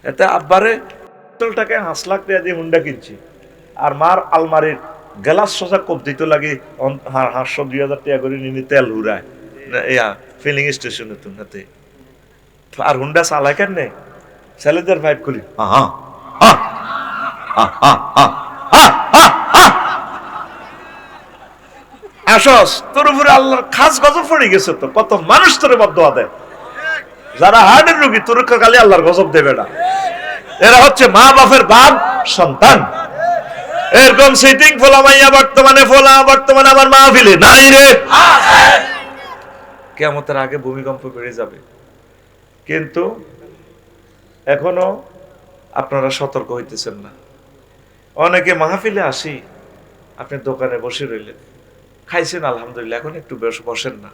এতে আব্বারে টাকায় 5 লাখ টাকা দিয়ে হুন্ডা কিনছি, আর মার আলমারির গ্লাস সোজা কোপ দিতে লাগে 500-2000 টাকা করে নিয়ে তেল হুরায় ফিলিং স্টেশনে তো হাতে। আর হুন্ডা চালায় কেন নেই ছেলেদের ভাইব করি আসস তোর উপরে আল্লাহর খাস গজব পড়ে গেছে। তো কত মানুষ তোরে বদদোয়া দেয়, যারা হার্টের রোগী তোর খালি আল্লাহর গজব দেবে না। এরা হচ্ছে মা বাপের বাপ সন্তান। এরকম সিটিং ফোলা মাইয়া বর্তমানে আমার মাহফিলে নাই রে। কিয়ামতের আগে ভূমিকম্প বেড়ে যাবে, কিন্তু এখনো আপনারা সতর্ক হইতেছেন না। অনেকে মাহফিলে আসি, আপনি দোকানে বসে রইলেন, খাইছেন আলহামদুলিল্লাহ, এখন একটু বসেন না।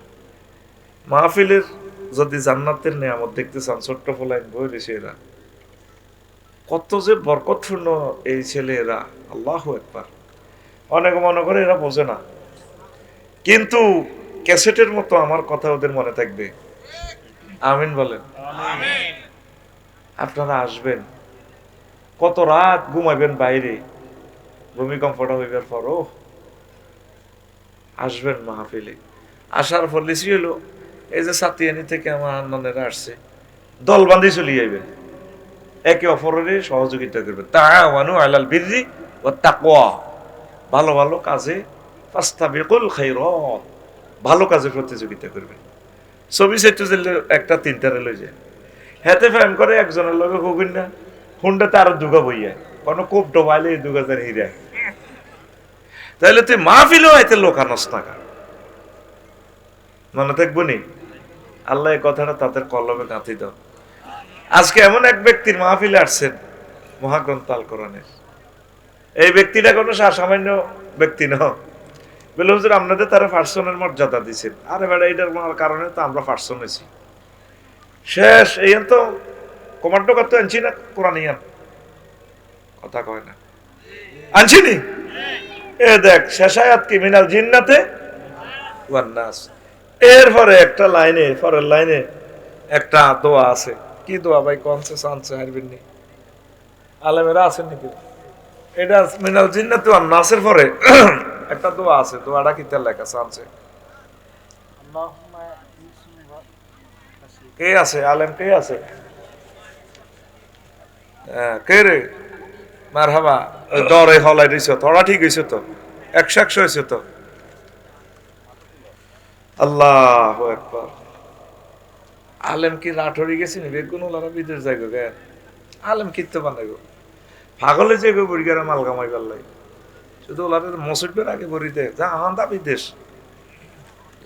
মাহফিলের যদি জান্নাতের নেয়ামত দেখতে চান, ছোট্ট ফোলাইন বই রয়েছে, এরা কত যে বরকতপূর্ণ এই ছেলে এরা, আল্লাহু আকবার। অনেকে মনে করে এরা বোঝে না, কিন্তু ক্যাসেটের মতো আমার কথা ওদের মনে থাকবে। আমিন বলেন। আপনারা আসবেন, কত রাত ঘুমাইবেন বাইরে, ভূমিকম্পটা হইবার পরও আসবেন মাহফিলে। আসার পর লিসি হলো এই যে সাতিয়ানি থেকে আমার আন্নানেরা আসছে, দল বান্ধি চলে যাইবেন, একে অপরের সহযোগিতা করবেন। তাআওয়ানু আলাল বিররি ওয়াত তাকওয়া, ভালো ভালো কাজে, ফাস্তাবিকুল খায়রাত, ভালো কাজে প্রতিযোগিতা করবেন। ছবি সেটু একটা 3টারে লই যায়, হেতে ফ্যাম করে একজনের লগে কবিন না, হুন্ডাতে আরো দুগা বইয়া কোনো কোপ ডোবাইলে 2000 হিরা। তাহলে তুই মাহফিলও এতে লোক আনস না, মনে থাকবো নি? আল্লাহ এই কথাটা তাদের কলমে গাঁথি দাও। আজকে এমন এক ব্যক্তির মাহফিলে আসছেন, মহাগ্রন্থ আল কোরআনের। এই ব্যক্তিটা কোনো সামান্য ব্যক্তি ন, বলে হুজুর আপনাদের তারা পার্সনের মর্যাদা দিচ্ছেন। আরে বেড়া, এইটার কারণে তো আমরা পার্সন হয়েছি। শেষ এই তো কমান্ডো করতে আনছি না, কোরআন ইয়ান কথা কয় না, আনছি নি। এ দেখ শেষ আয়াত কি, মিনাল জিন্নাতে ওয়ান নাস। এরপরে একটা লাইনে, পরের লাইনে একটা দোয়া আছে। কি দোয়া ভাই? কনসেস আনছে হারবেন নি, আলেমেরা আছেন নাকি? এটা মিনাল জিন্নাতে ওয়ান নাসের পরে একটা দোয়া আছে। দোয়াটা কি তার লেখা আছে? কে আছে আলেম? কে আছে? কে রে? মারহাবা। ডরে হলাই দিছ, তোরা ঠিক হয়েছে তো, 100 হয়েছে তো। আল্লাহু আকবার। আলেম কি রাঠরি গেছি নি? বেগুন ওলারা বিদেশ যাইগো গে, আলেম কিত্তে বানাইগো, পাগলে যে গো বুড়িগারা মাল কামাই পারলাই, শুধু ওলাদের মসজিদের আগে বরিতে যা আহান্দা বিদেশ,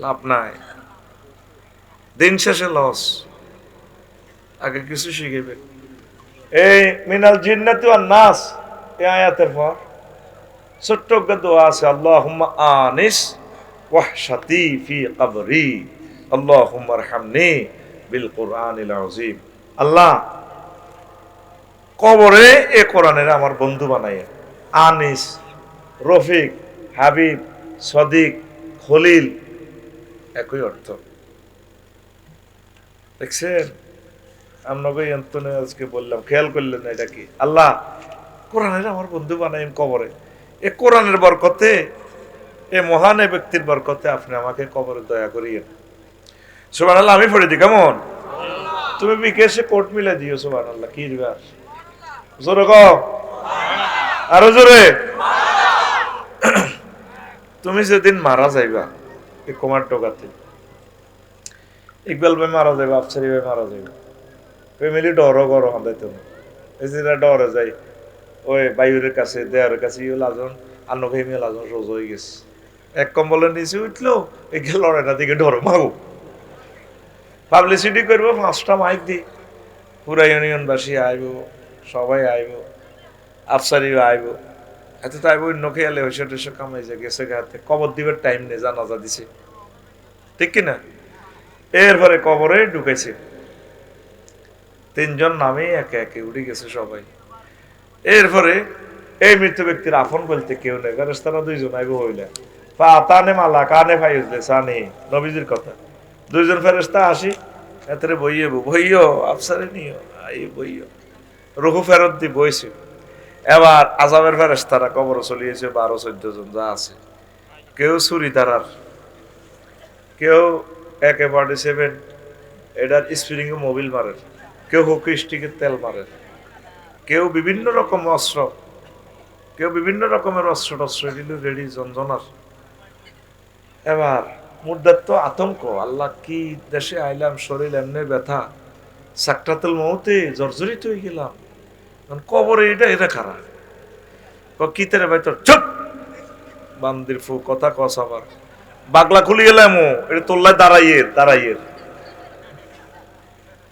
লাভ নাই, দিন শেষে লস। আগে কিছু শিখেবে। এই মিনাল জিন্নাতি ওয়ান নাস এই আয়াতের পর ছোট্ট একটা দোয়া আছে, আল্লাহুম্মা আনিস ওয়াহশাতি ফি কবরি আল্লাহুম্মা আরহামনি বিল কুরআনিল আযীম। আল্লাহ কবরে এ কোরআনের আমার বন্ধু বানাইয়া। আনিস, রফিক, হাবিব, সদিক, খলিল একই অর্থ। দেখছেন? আপনাকে আজকে বললাম, খেয়াল করলেন না এটা কি? আল্লাহ কোরআনের আমার বন্ধু বানাইন কবরে। এ কোরআনের বরকতে, এ মহান এ ব্যক্তির বরকতে আপনি আমাকে কবরে দয়া করিয়েন। সুবহানাল্লাহ। আমি পড়ে দিই কেমন? তুমি বিকেশে কোট মিলে দিও। সুবহানাল্লাহ। কি দিবা? জোরে কও, আরো জোরে। তুমি যেদিন মারা যাইবা এই কোমার টোকাতে, ইকবাল ভাই মারা যাইবা, আফসারি ভাই মারা যাইবা, ফ্যামিলি ডরও করো হাঁদাই তুমি, এই যে ডরে যাই ওই বায়ুরের কাছে, দেয়ারের কাছে, লাজন আন্ন ফেমিয়ে লাজন রোজ হয়ে গেছে। এক কম্বলের নিচে উঠলো, এই লড়াইটা দিকে ডর মাগো। পাবলিসিটি করবো, 5টা মাইক দি, পুরা ইউনিয়নবাসী আইব, সবাই আইব, আফসারিও আইব, এত তো আইব। অন্য খেয়ালে হয়েছে টেসে কামাই যে গেছে গাতে, কবর দিবার টাইম নেই, জানাজা দিছে, ঠিক কিনা? এরপরে কবরে ঢুকেছে, 3 জন নামে একে একে উঠে গেছে সবাই। এরপরে এই মৃত ব্যক্তির আপন বলতে কেউ নেই, ফেরেশতারা 2 জন আইব হইলে ফাতানে মালা কানে ফাইজলে সানি, নবীজির কথা। 2 জন ফেরেশতা আসি এতরে বইয়ে বইও আফসারে নিও, আই বইও। রুহু ফেরত দিয়ে বইছে। এবার আযাবের ফেরেশতারা কবরে চলিয়েছে 12-14 জন যা আছে। কেউ ছুরি ধারার, কেউ AK-47 এটার স্প্রিং এ মোবিল মারে, কেউ হকি স্টিকের তেল মারে, কেউ বিভিন্ন রকম অস্ত্র, কেউ বিভিন্ন রকমের অস্ত্র টস্ত্র রেডি জঞ্জনার। এবার মুদ্দার তো আতঙ্ক, আল্লাহ কি দেশে আইলাম, শরীর এমনি ব্যথা, সাকরাতুল মউতে জর্জরিত হয়ে গেলাম, কবরে এটা খারাপ। কি তেরে ভাই তোর চুপ, বান্দির ফু কথা কস, আবার বাগলা খুলি গেলাম এটা তোল্লায় দাঁড়াইয়ে।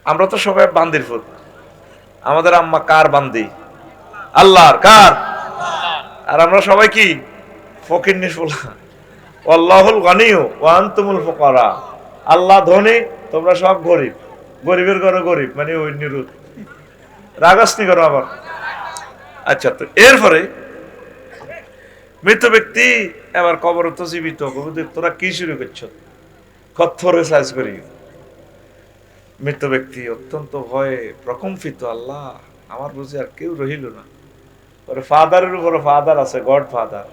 আমরা তো সবাই বান্দির ফুট, আমাদের আম্মা কার বান্দি? আল্লাহর। কার? আর আমরা সবাই কি ফকির নিফুলা। আল্লাহুল গানিয়্যু ওয়া আনতুমুল ফুকারা। আল্লাহ ধনী, তোমরা সব গরিব। গরিবের ঘরে গরিব মানে ওই নিরুত রাগাসনি করো আবার। আচ্ছা, তো এরপরে মৃত ব্যক্তি এবার কবর তো জীবিত, তোরা কি শুরু করছো? কত্থরে সাইজ করি। মৃত ব্যক্তি অত্যন্ত ভয়ে প্রকম্পিত, আল্লাহ আমার বুঝে আর কেউ রহিল না। ফাদারের উপর ফাদার আছে, গড ফাদার,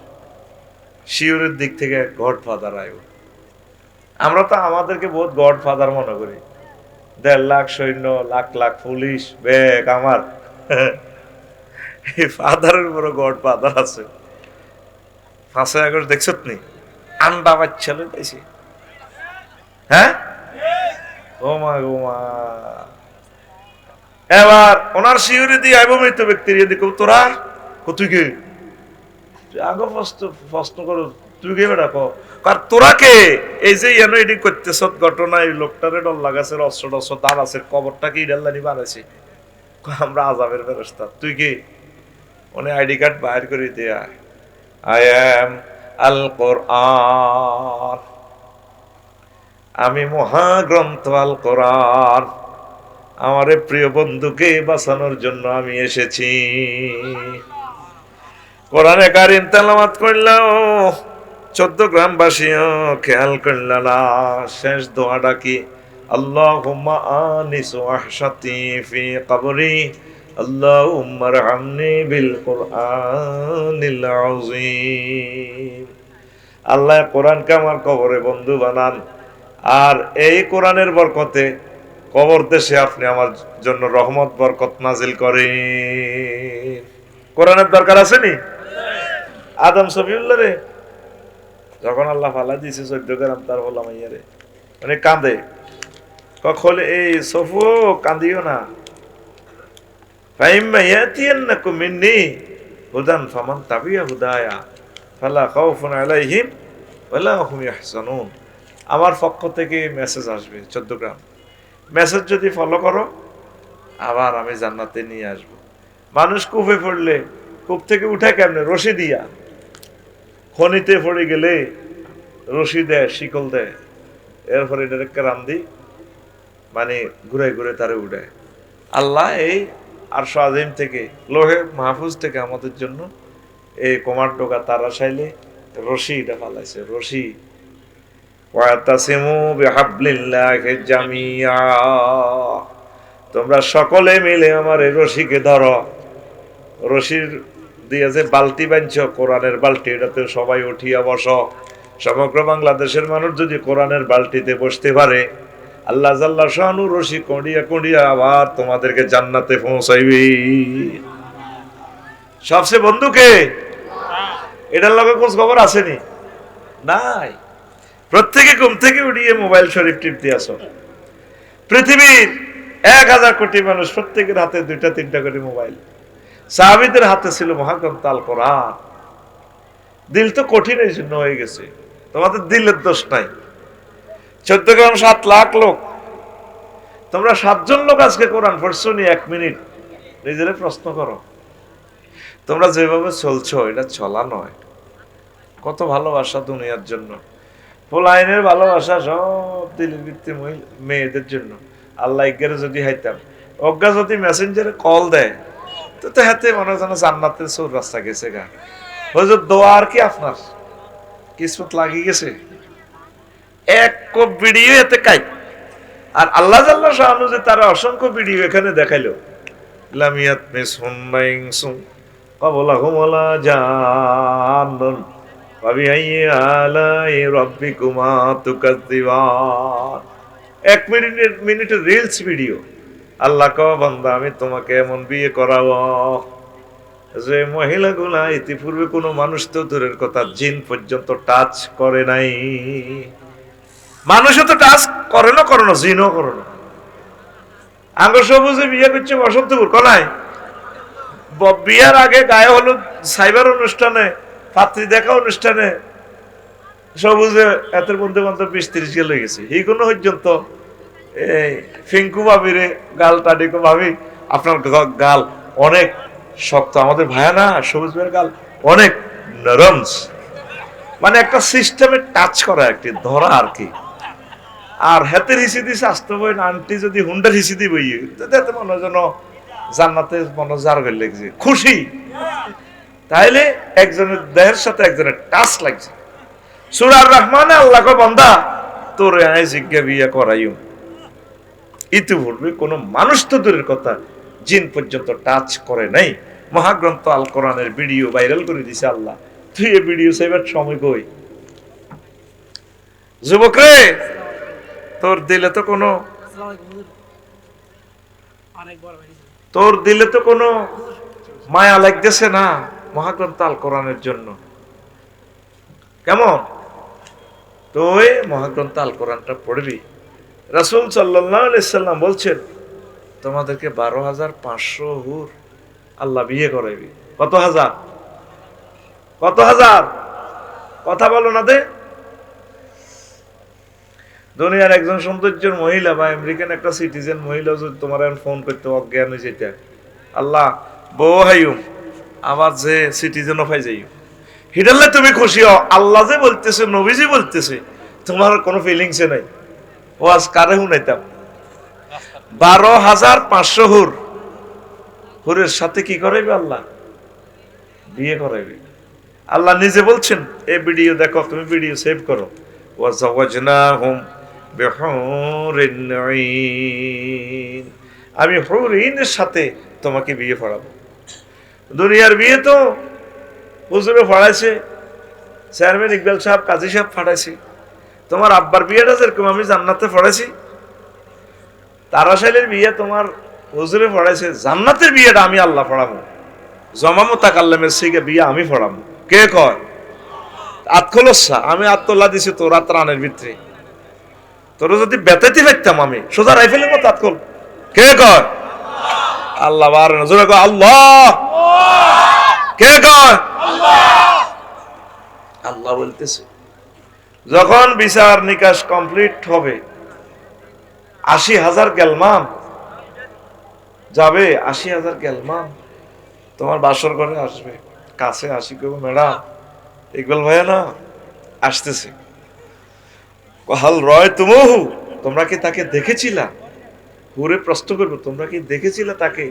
শিওরের দিক থেকে গড ফাদার আয়। আমরা তো আমাদেরকে বহুত গড ফাদার মনে করি, 1.5 লাখ সৈন্য, লাখ লাখ পুলিশ ব্যাগ আমার। এই ফাদারের উপর গড ফাদার আছে। 5 আগস্ট দেখছত নি আন্ডা বাচ্চা লইতেছি, হ্যাঁ ওমা গোমা। এবার ওনার শিউরে দিয়ে আইব মৃত ব্যক্তির, এদিকে তোরা তুই কে আগে প্রশ্ন করো, তুই কে বেটা কার তোরা কে? এই যে এনো এডি করতেছ ঘটনা, এই লোকটারে ডর লাগাছে, অস্ত্র টস্ত্র তার আছে, কবরটা কি ডাল্লানি বানাইছে, আমরা আযাবের ফেরেশতা। তুই কি? উনি আইডি কার্ড বাইর করে দেয়া, আই এম আল কোরআন, আমি মহাগ্রন্থ আল কোরআন, আমারে প্রিয় বন্ধুকে বাঁচানোর জন্য আমি এসেছি। কোরআনে কারিম তেলাওয়াত করলাম, 14 গ্রামবাসীও খেয়াল করল না। শেষ দোয়াটা কি? আল্লাহুম্মা আনিস ওয়াহশাতি ফি কবরি, আল্লাহুম্মা রহমনি বিল কুরআনিল আযীম। আল্লাহ কোরআনকে আমার কবরে বন্ধু বানান, আর এই কোরআনের বরকতে কবর দেশে আপনি আমার জন্য রহমত বরকত নাজিল করেন। কোরআনের দরকার আছে নি? আদম সফিউল্লাহ রে যখন আল্লাহ ফালা দিয়েছে 14 গ্রাম, তার বললাম ইয়ারে মানে কাঁদে, কখলে এই সফু কান্দিও না, ফাইম্মা ইয়াতিয়ান্নাকুম মিন্নি হুদান ফামান তাবিয়া হুদায়া ফালা খাউফুন আলাইহিম ওয়ালা হুম ইয়াহজানুন। আমার পক্ষ থেকে মেসেজ আসবে 14 গ্রাম, মেসেজ যদি ফলো করো আবার আমি জান্নাতে নিয়ে আসবো। মানুষ কূপে পড়লে কূপ থেকে উঠে কেমনে? রশি দিয়া। খনিতে পড়ে গেলে রশি দেয়, শিকল দেয়, এরপরে এটাকে রান্দি মানে ঘুরে ঘুরে তারে উঠায়। আল্লাহ এই আরশ আজিম থেকে, লোহে মাহফুজ থেকে আমাদের জন্য এই কমান্ডোকা তারা চাইলে রশি এটা ফালাইছে, রশি। ওয়াতাসিমু বিহাবলিল্লাহি জামিয়া, তোমরা সকলে মিলে আমার এই রশিকে ধরো। রশির দিয়ে যে বালতি বাঁধছ, কোরআনের বালতি, এটাতে সবাই উঠিয়া বসো। সমগ্র বাংলাদেশের মানুষ যদি কোরআনের বালতিতে বসতে পারে, আল্লাহ জাল্লা শানু রশি কড়িয়া কড়িয়া আবার তোমাদেরকে জান্নাতে পৌঁছাইবে। সবচেয়ে বন্ধুকে এটার লগে খোঁজ খবর আসেনি? নাই। প্রত্যেকে ঘুম থেকে উঠিয়ে মোবাইল শরীফ টিপতে আসো। পৃথিবীর 1000 কোটি মানুষ, প্রত্যেকের হাতে 2টা-3টা করে মোবাইল। সাহাবীদের হাতে ছিল মহাগ্রন্থ আল কোরআন। দিল তো কঠিন এই জন্য হয়ে গেছে, তোমাদের দিলের দোষ নাই। 14 গ্রাম 7 লাখ লোক, তোমরা 7 জন লোক আজকে কোরআন পড়ছো নি 1 মিনিট? নিজেরা প্রশ্ন করো। তোমরা যেভাবে চলছো এটা চলা নয়। কত ভালোবাসা দুনিয়ার জন্য, পোলাইনের ভালোবাসা সব দিলের ভিত্তি মেয়েদের জন্য। আল্লাহ ইজ্ঞারে যদি হাইতাম, অজ্ঞা যদি মেসেঞ্জারে কল দেয় তো হাতে মনে হয় জান্নাতের সৌর রাস্তা গেছে গা। হুজুর দোয়া আর কি আপনার কিসমত লাগিয়ে গেছে। এক কোপ ভিডিও এতে কাই, আর আল্লাহ জাল্লা শাহানু যে তারা অসংখ্য ভিডিও এখানে দেখাইলো, লাম ইয়াতমিসহুন্না ইনসুন ক্বাবলাহুম ওয়ালা জান্নুন ফাবিআইয়ি আলাই রাব্বিকুমা তুকাজ্জিবান। 1 মিনিটের রিলস ভিডিও। আল্লাহ কও বান্দা আমি তোমাকে এমন বিয়ে করাবো যে মহিলাগুলা ইতিপূর্বে কোনো মানুষ তো দূরের কথা জিন পর্যন্ত টাচ করে নাই। মানুষও তো টাচ করে না, জিনও করে না। আঙ্গ সবুজে বিয়ে করছে বসন্তপুর কনায়, বিয়ার আগে গায়ে হলুদ সাইবার অনুষ্ঠানে, পাত্রী দেখা অনুষ্ঠানে সবুজে এতের বন্ধু বান্ধব 20-30 গেলে গেছে। এই কোনো পর্যন্ত এই ফিঙ্কু ভাবিরে গাল টাডিকো ভাবি আপনার গাল অনেক শক্ত, আমাদের ভাইয়া না সবুজ ভাইয়ের গাল অনেক নরমস, মানে একটা সিস্টেমে টাচ করা একটি ধরা আর কি। আর হাতের হিসি দিছে আসতে বই না, আন্টি যদি হুন্ডার হিসি দি বই তাতে মনে যেন জান্নাতে মনে জার হয়ে লেগেছে, খুশি। তাইলে একজনের দেহের সাথে একজনের টাচ লাগছে। সূরা আর রহমানে আল্লাহ কো বান্দা তোরে আয় জিজ্ঞা বিয়া করাইও। ইতিপূর্বে কোনো মানুষ তো দূরের কথা জিন পর্যন্ত টাচ করে নাই। মহাগ্রন্থ আল কোরআনের ভিডিও ভাইরাল করে দিছে আল্লাহ। তুই এই ভিডিও সাইবার সময় কই? যুবক রে, তোর দিলে তো কোনো মায়া লাগতেছে না মহাগ্রন্থ আল কোরআনের জন্য। কেমন তুই মহাগ্রন্থ আল কোরআনটা পড়বি। রাসূল সাল্লাল্লাহু আলাইহি সাল্লাম বলছেন তোমাদেরকে 12,500 হুর আল্লাহ বিয়ে করাইবে। কত হাজার কথা বলো না দে। দুনিয়ার একজন সৌন্দর্যের মহিলা বা আমেরিকান একটা সিটিজেন মহিলা যদি তোমার ফোন করতে অজ্ঞান হয়ে যেতে, আল্লাহ বউ হাইম আবার যে সিটিজেন পাই যাই, হিডাল্লে তুমি খুশি হও। আল্লাহ যে বলতেছে, নবীজি বলতেছে, তোমার কোনো ফিলিংসে নাই। ও আজ কারে শুনাইতাম 12,500 হুরের সাথে কি করাইবে? আল্লাহ বিয়ে করাইবে। আল্লাহ নিজে বলছেন, এই ভিডিও দেখো, তুমি ভিডিও সেভ করো। ওয়াজাওয়াজনাহুম বিহুরিন আইন, আমি হুরিনের সাথে তোমাকে বিয়ে পড়াবো। দুনিয়ার বিয়ে তো হুজুরে পড়াইছে, চেয়ারম্যান ইকবাল সাহেব, কাজী সাহেব পড়াইছে। তোমার আব্বার বিয়েটা যেরকম আমি জান্নাতে পড়াইছি, তারাশাইলের বিয়ে তোমার হুজুরে পড়াইছে, জান্নাতের বিয়েটা আমি আল্লাহ পড়াবো। জমা মুতাকাল্লিমের সিগে বিয়ে আমি পড়াবো। কে কয়? আতখলসা আমি আত্মল্লাহ দিছি তোর আত্রানের ভিতরে, তোর যদি বেতাইতে পারতাম আমি সোজা রাইফেলের মতো আতখল। কে কয়? আল্লাহ। বার জোরে কয় আল্লাহ। কে কয়? আল্লাহ বলতেছে যখন বিচার নিকাশ কমপ্লিট হবে 80,000 গেলমান যাবে, 80,000 গেলমান তোমার বাসর ঘরে আসবে। কাছে আসি কেউ, ম্যাডাম ইকবাল ভাইয়া না আসতেছে, হাল রয় তুমহু, তোমরা কি তাকে দেখেছিলা? হুরে প্রশ্ন করবো, তোমরা কি দেখেছিলা তাকে?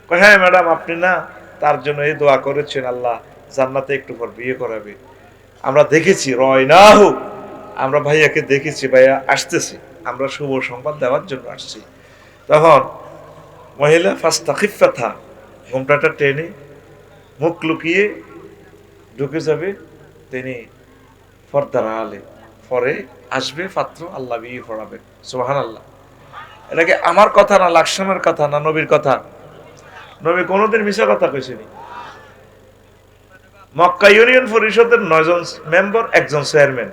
হ্যাঁ ম্যাডাম, আপনি না তার জন্য এই দোয়া করেছেন আল্লাহ জান্নাতে একটু পর বিয়ে করাবে। আমরা দেখেছি, রয় না হোক, আমরা ভাইয়াকে দেখেছি, ভাইয়া আসতেছি, আমরা শুভ সংবাদ দেওয়ার জন্য আসছি। তখন মহিলা ফাস্তাখিফাথা, ঘোমটাটা টেনে মুখ লুকিয়ে ঢুকে যাবে। তিনি পর্দার আড়ালে পরে আসবে পাত্র, আল্লাহ বিয়ে পড়াবেন। সুবহানাল্লাহ। এটাকে আমার কথা না, লাকসামের কথা না, নবীর কথা। নবী কোনোদিন মিশা কথা কইছেনি। মক্কা ইউনিয়ন পরিষদের 9 জন মেম্বার, একজন চেয়ারম্যান,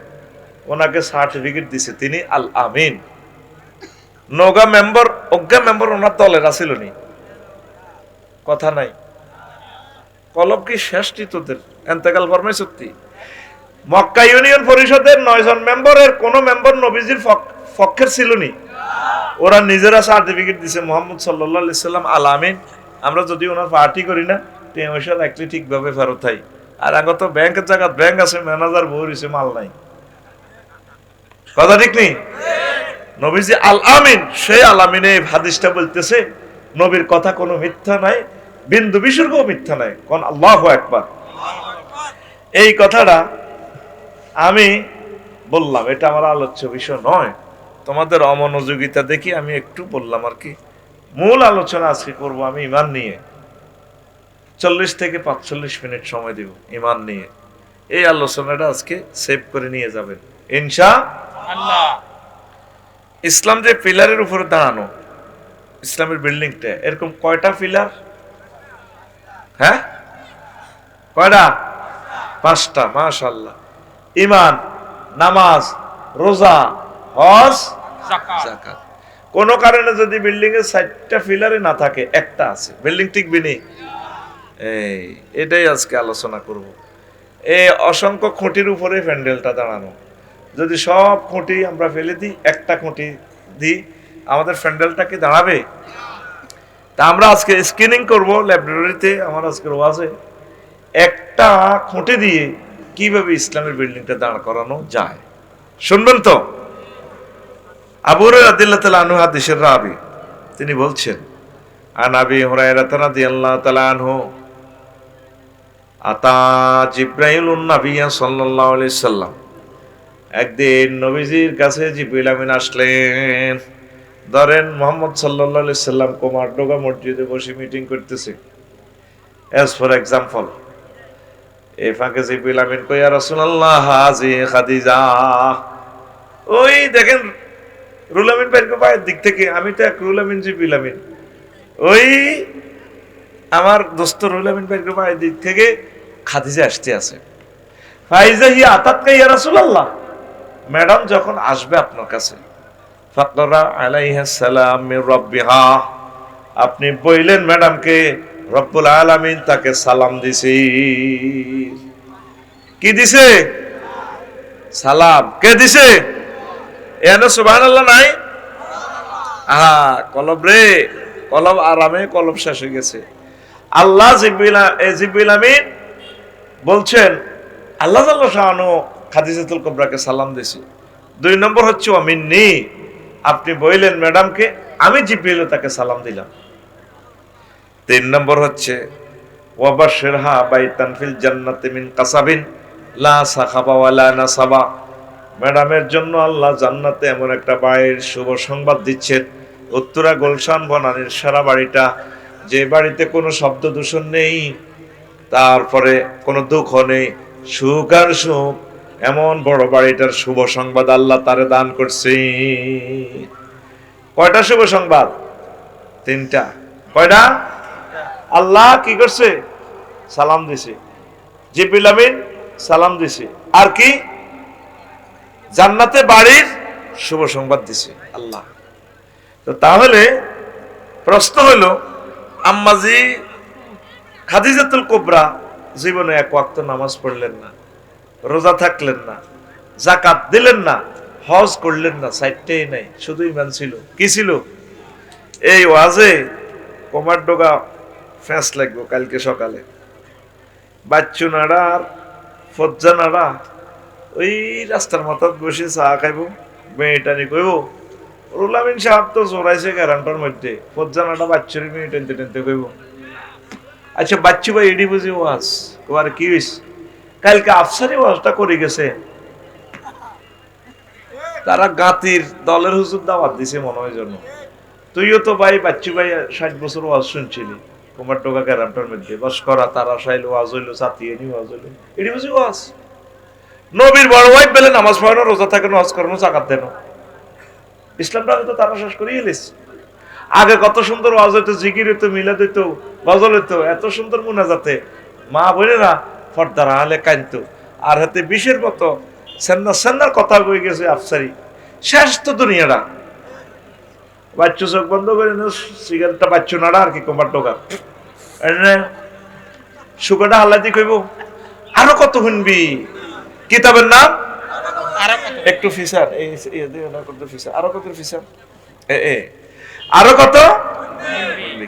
ওনাকে সার্টিফিকেট দিছে তিনি আল আমিন। নগা মেম্বার, অজ্ঞা মেম্বার ওনার দলের আছিল নি? কথা নাই। কলব কি শেষটি তোদের এন্তেকাল ফরমাই সত্যি। মক্কা ইউনিয়ন পরিষদের 9 জন মেম্বারের কোন মেম্বার নবীজির পক্ষের ছিল নি? ওরা নিজেরা সার্টিফিকেট দিছে মুহাম্মদ সাল্লাল্লাহু আলাইহি সাল্লাম আল আমিন। আমরা যদি ওনার পার্টি করি না, পয়সা রাখলে ঠিকভাবে ফেরত হয়। আর আগে তো ব্যাংকের জায়গা ব্যাংক আছে, ম্যানেজার বউ রইছে, মাল নাই। কথা ঠিক নেই? নবীজি আল আমিন, সেই আল আমিনে হাদিসটা বলতেছে নবীর কথা কোনো মিথ্যা নাই, বিন্দু বিসর্গ মিথ্যা নাই। কোন আল্লাহু আকবার। এই কথাটা আমি বললাম, এটা আমার আলোচ্য বিষয় নয়, তোমাদের অমনোযোগিতা দেখি আমি একটু বললাম আর কি। মূল আলোচনা আজকে করব আমি ঈমান নিয়ে। 40 থেকে 45 মিনিট সময় দিব ঈমান নিয়ে। এই আলোচনাটা আজকে সেভ করে নিয়ে যাবেন ইনশাআল্লাহ। ইসলাম যে পিলারের উপরে দাঁড়ানো, ইসলামের বিল্ডিংটা এরকম কয়টা পিলার? হ্যাঁ, কয়টা? 5টা। মাশাআল্লাহ। ঈমান, নামাজ, রোজা, হজ, যাকাত। কোন কারণে যদি বিল্ডিং এর 4টা পিলারে না থাকে, একটা আছে, বিল্ডিং টিকবে না। এটাই আজকে আলোচনা করব। এই অসংখ্য খুঁটির উপরে প্যান্ডেলটা দাঁড়ানো। যদি সব খুঁটি আমরা ফেলে দিই, একটা খুঁটি দিই, আমাদের প্যান্ডেলটা কি দাঁড়াবে? তা আমরা আজকে স্ক্রিনিং করব লাইব্রেরিতে। আমার আজকের ওয়াজে একটা খুঁটি দিয়ে কিভাবে ইসলামের বিল্ডিংটা দাঁড় করানো যায় শুনবেন তো। আবু হুরায়রা রাদিয়াল্লাহু তাআলা আনহু হাদিসের রাবী, তিনি বলছেন, আন আবি হুরায়রা রাদিয়াল্লাহু তাআলা আনহু আতা জিবরাইলুন নাবিয়্যা সাল্লাল্লাহু আলাইহি সাল্লাম, একদিন নবীজির কাছে জিবরিল আমিন আসলেন। ধরেন মুহাম্মদ সাল্লাল্লাহু আলাইহি সাল্লাম কুমারডোগা মসজিদে বসে মিটিং করতেছে, অ্যাজ ফর এক্সাম্পল। এই ফাঁকে জিবরিল আমিন কই, ইয়া রাসূলুল্লাহ হাজি খাদিজা। ওই দেখেন রুল আমিন ভাইয়ের পায়ের দিক থেকে, আমি তো এক রুল আমিন জিবরিল আমিন, ওই আমার দোস্ত রুল আমিন ভাইয়ের পায়ের দিক থেকে খাদিজা আসতে আছে। ফাইজা হি আতাতকা ইয়া রাসূলুল্লাহ, ম্যাডাম যখন আসবে আপনার কাছে, ফাকরা আলাইহা সালাম মির রাব্বিহা, আপনি বললেন ম্যাডামকে রব্বুল আলামিন তাকে সালাম দিছি। কি দিছে? সালাম। কে দিছে? এখানে সুবহানাল্লাহ নাই? কলব রে, কলব আরামে কলব শেষ হয়ে গেছে। আল্লাহ জিবরিল আমিন বলছেন আল্লাহ জাল্লা শাআনু খাদিজাতুল কুবরাকে সালাম দিছি। 2 নম্বর হচ্ছে মিন্নি, আপনি বললেন ম্যাডামকে, আমি জিবরিল তাকে সালাম দিলাম। 3 নম্বর হচ্ছে ওয়াবাশশিরহা বাইতান ফিল জান্নাতি মিন কাসাবিন লা সাখাবা ওয়ালা নাসাবা, ম্যাডামের জন্য আল্লাহ জান্নাতে এমন একটা বাড়ির শুভ সংবাদ দিচ্ছেন, উত্তরা গুলশান বনানীর সারা বাড়িটা, যে বাড়িতে কোনো শব্দ দূষণ নেই, তারপরে কোনো দুঃখ নেই, সুখ আর সুখ, এমন বড় বাড়িটার শুভ সংবাদ আল্লাহ তারে দান করছে। কয়টা শুভ সংবাদ? 3টা। কয়টা? আল্লাহ কি করছে? সালাম দিছে, জিবরিল আমিন সালাম দিছে, আর কি? জান্নাতে বাড়ির শুভ সংবাদ দিছে আল্লাহ। তো তাহলে প্রশ্ন হলো, আম্মাজি খাদিজাতুল কুবরা জীবনে 1 ওয়াক্ত নামাজ পড়লেন না, রোজা থাকলেন না, যাকাত দিলেন না, হজ করলেন না, 4টাই নাই, শুধু ঈমান ছিল। কি ছিল? এই ওয়াজে কুমারডোগা ফ্যাঁস লাগবে কালকে সকালে। বাচ্চু নাড়া আর ফজ্জা নাড়া ওই রাস্তার মাথায় বসে চা খাইব, মেয়েটানি কইব রুল আমিন সাহেব তো জোরাইছে গ্যারান্টার মধ্যে, ফজ্জা নাড়া বাচ্চুরি মেয়ে টেনতে টেনতে কইব। আচ্ছা বাচ্চু ভাই এডি বুঝি ওয়াজ তোমার কি হইছে? কালকে আফসারি ওয়াজটা করে গেছে, তারা গাতির দলের হুজুর দাওয়াত দিছে মনে হয় জন্য। তুইও তো ভাই বাচ্চু ভাই 60 বছর ওয়াজ শুনছিলি কুমারডোগা গ্যারান্টার মধ্যে, বস করা তারা সাইল ওয়াজ হইলো, সাথিয়ে নি ওয়াজ হইলো, এডি বুঝি ওয়াজ? নবীর বড় ওয়াইফ বলে নামাজ পড়ানো, রোজা থাকানো, হজ করানো, যাকাত দেন, ইসলামটা তো তারা শেষ করিয়ে এলিস। আগে কত সুন্দর ওয়াজ হইতো, জিকির হইতো, মিলাদ হইতো, গজল হইতো, এত সুন্দর মুনাজাতে মা বোনেরা ফর্দার আলে কাঁদতো, আর হাতে বিষের মতো সেন্নার কথা কই গেছে আফসারি। শেষ তো দুনিয়াটা। বাচ্চু চোখ বন্ধ করে সিগারেটটা বাচ্চু নাড়া আর কি কুমারডোগা সুগারটা হালাদি কইব। আরো কত শুনবি? কিতাবের নাম একটু ফিসার, আরো কত ফিসার, আরো কত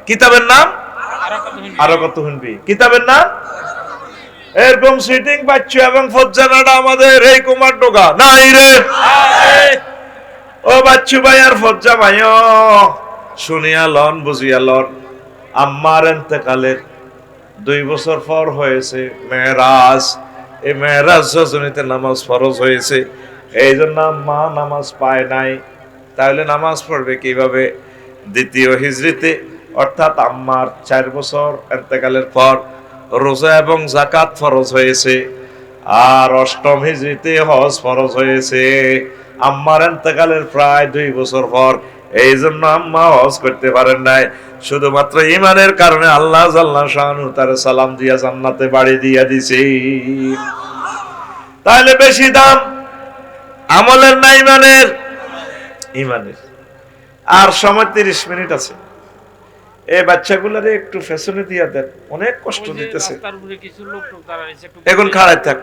কিতাবের নাম, আরো কত শুনবি কিতাবের নাম। এরকম সিটিং বাচ্চু এবং ফজ্জানাটা আমাদের এই কুমারডোগা নাই রে। ও বাচ্চু ভাই আর ফজ্জা ভাই, শুনিয়া লন, বুঝিয়া লন, আম্মার ইন্তেকালের 2 বছর পর হয়েছে মেরাজ। এই মেরাজ রজনীতে নামাজ ফরজ হয়েছে, এই জন্য মা নামাজ পায় নাই। তাহলে নামাজ পড়বে কিভাবে? দ্বিতীয় হিজরিতে অর্থাৎ আম্মার 4 বছর ইন্তেকালের পর রোজা এবং যাকাত ফরজ হয়েছে, আর অষ্টম হিজরিতে হজ ফরজ হয়েছে আম্মার ইন্তেকালের প্রায় 2 বছর পর। এই জন্য আম্মা হজ করতে পারেন নাই। শুধুমাত্র ঈমানের কারণে আল্লাহ জাল্লা শানু তার সালাম দিয়া জান্নাতে বাড়ি দিয়া দিছে। তাহলে বেশি দাম আমলের না ঈমানের? ঈমানের। আর সময় 30 মিনিট আছে। এই বাচ্চাগুলোরে একটু ফ্যাশনে দিয়া দেন, অনেক কষ্ট দিতেছে। এখন খাড়াই থাক,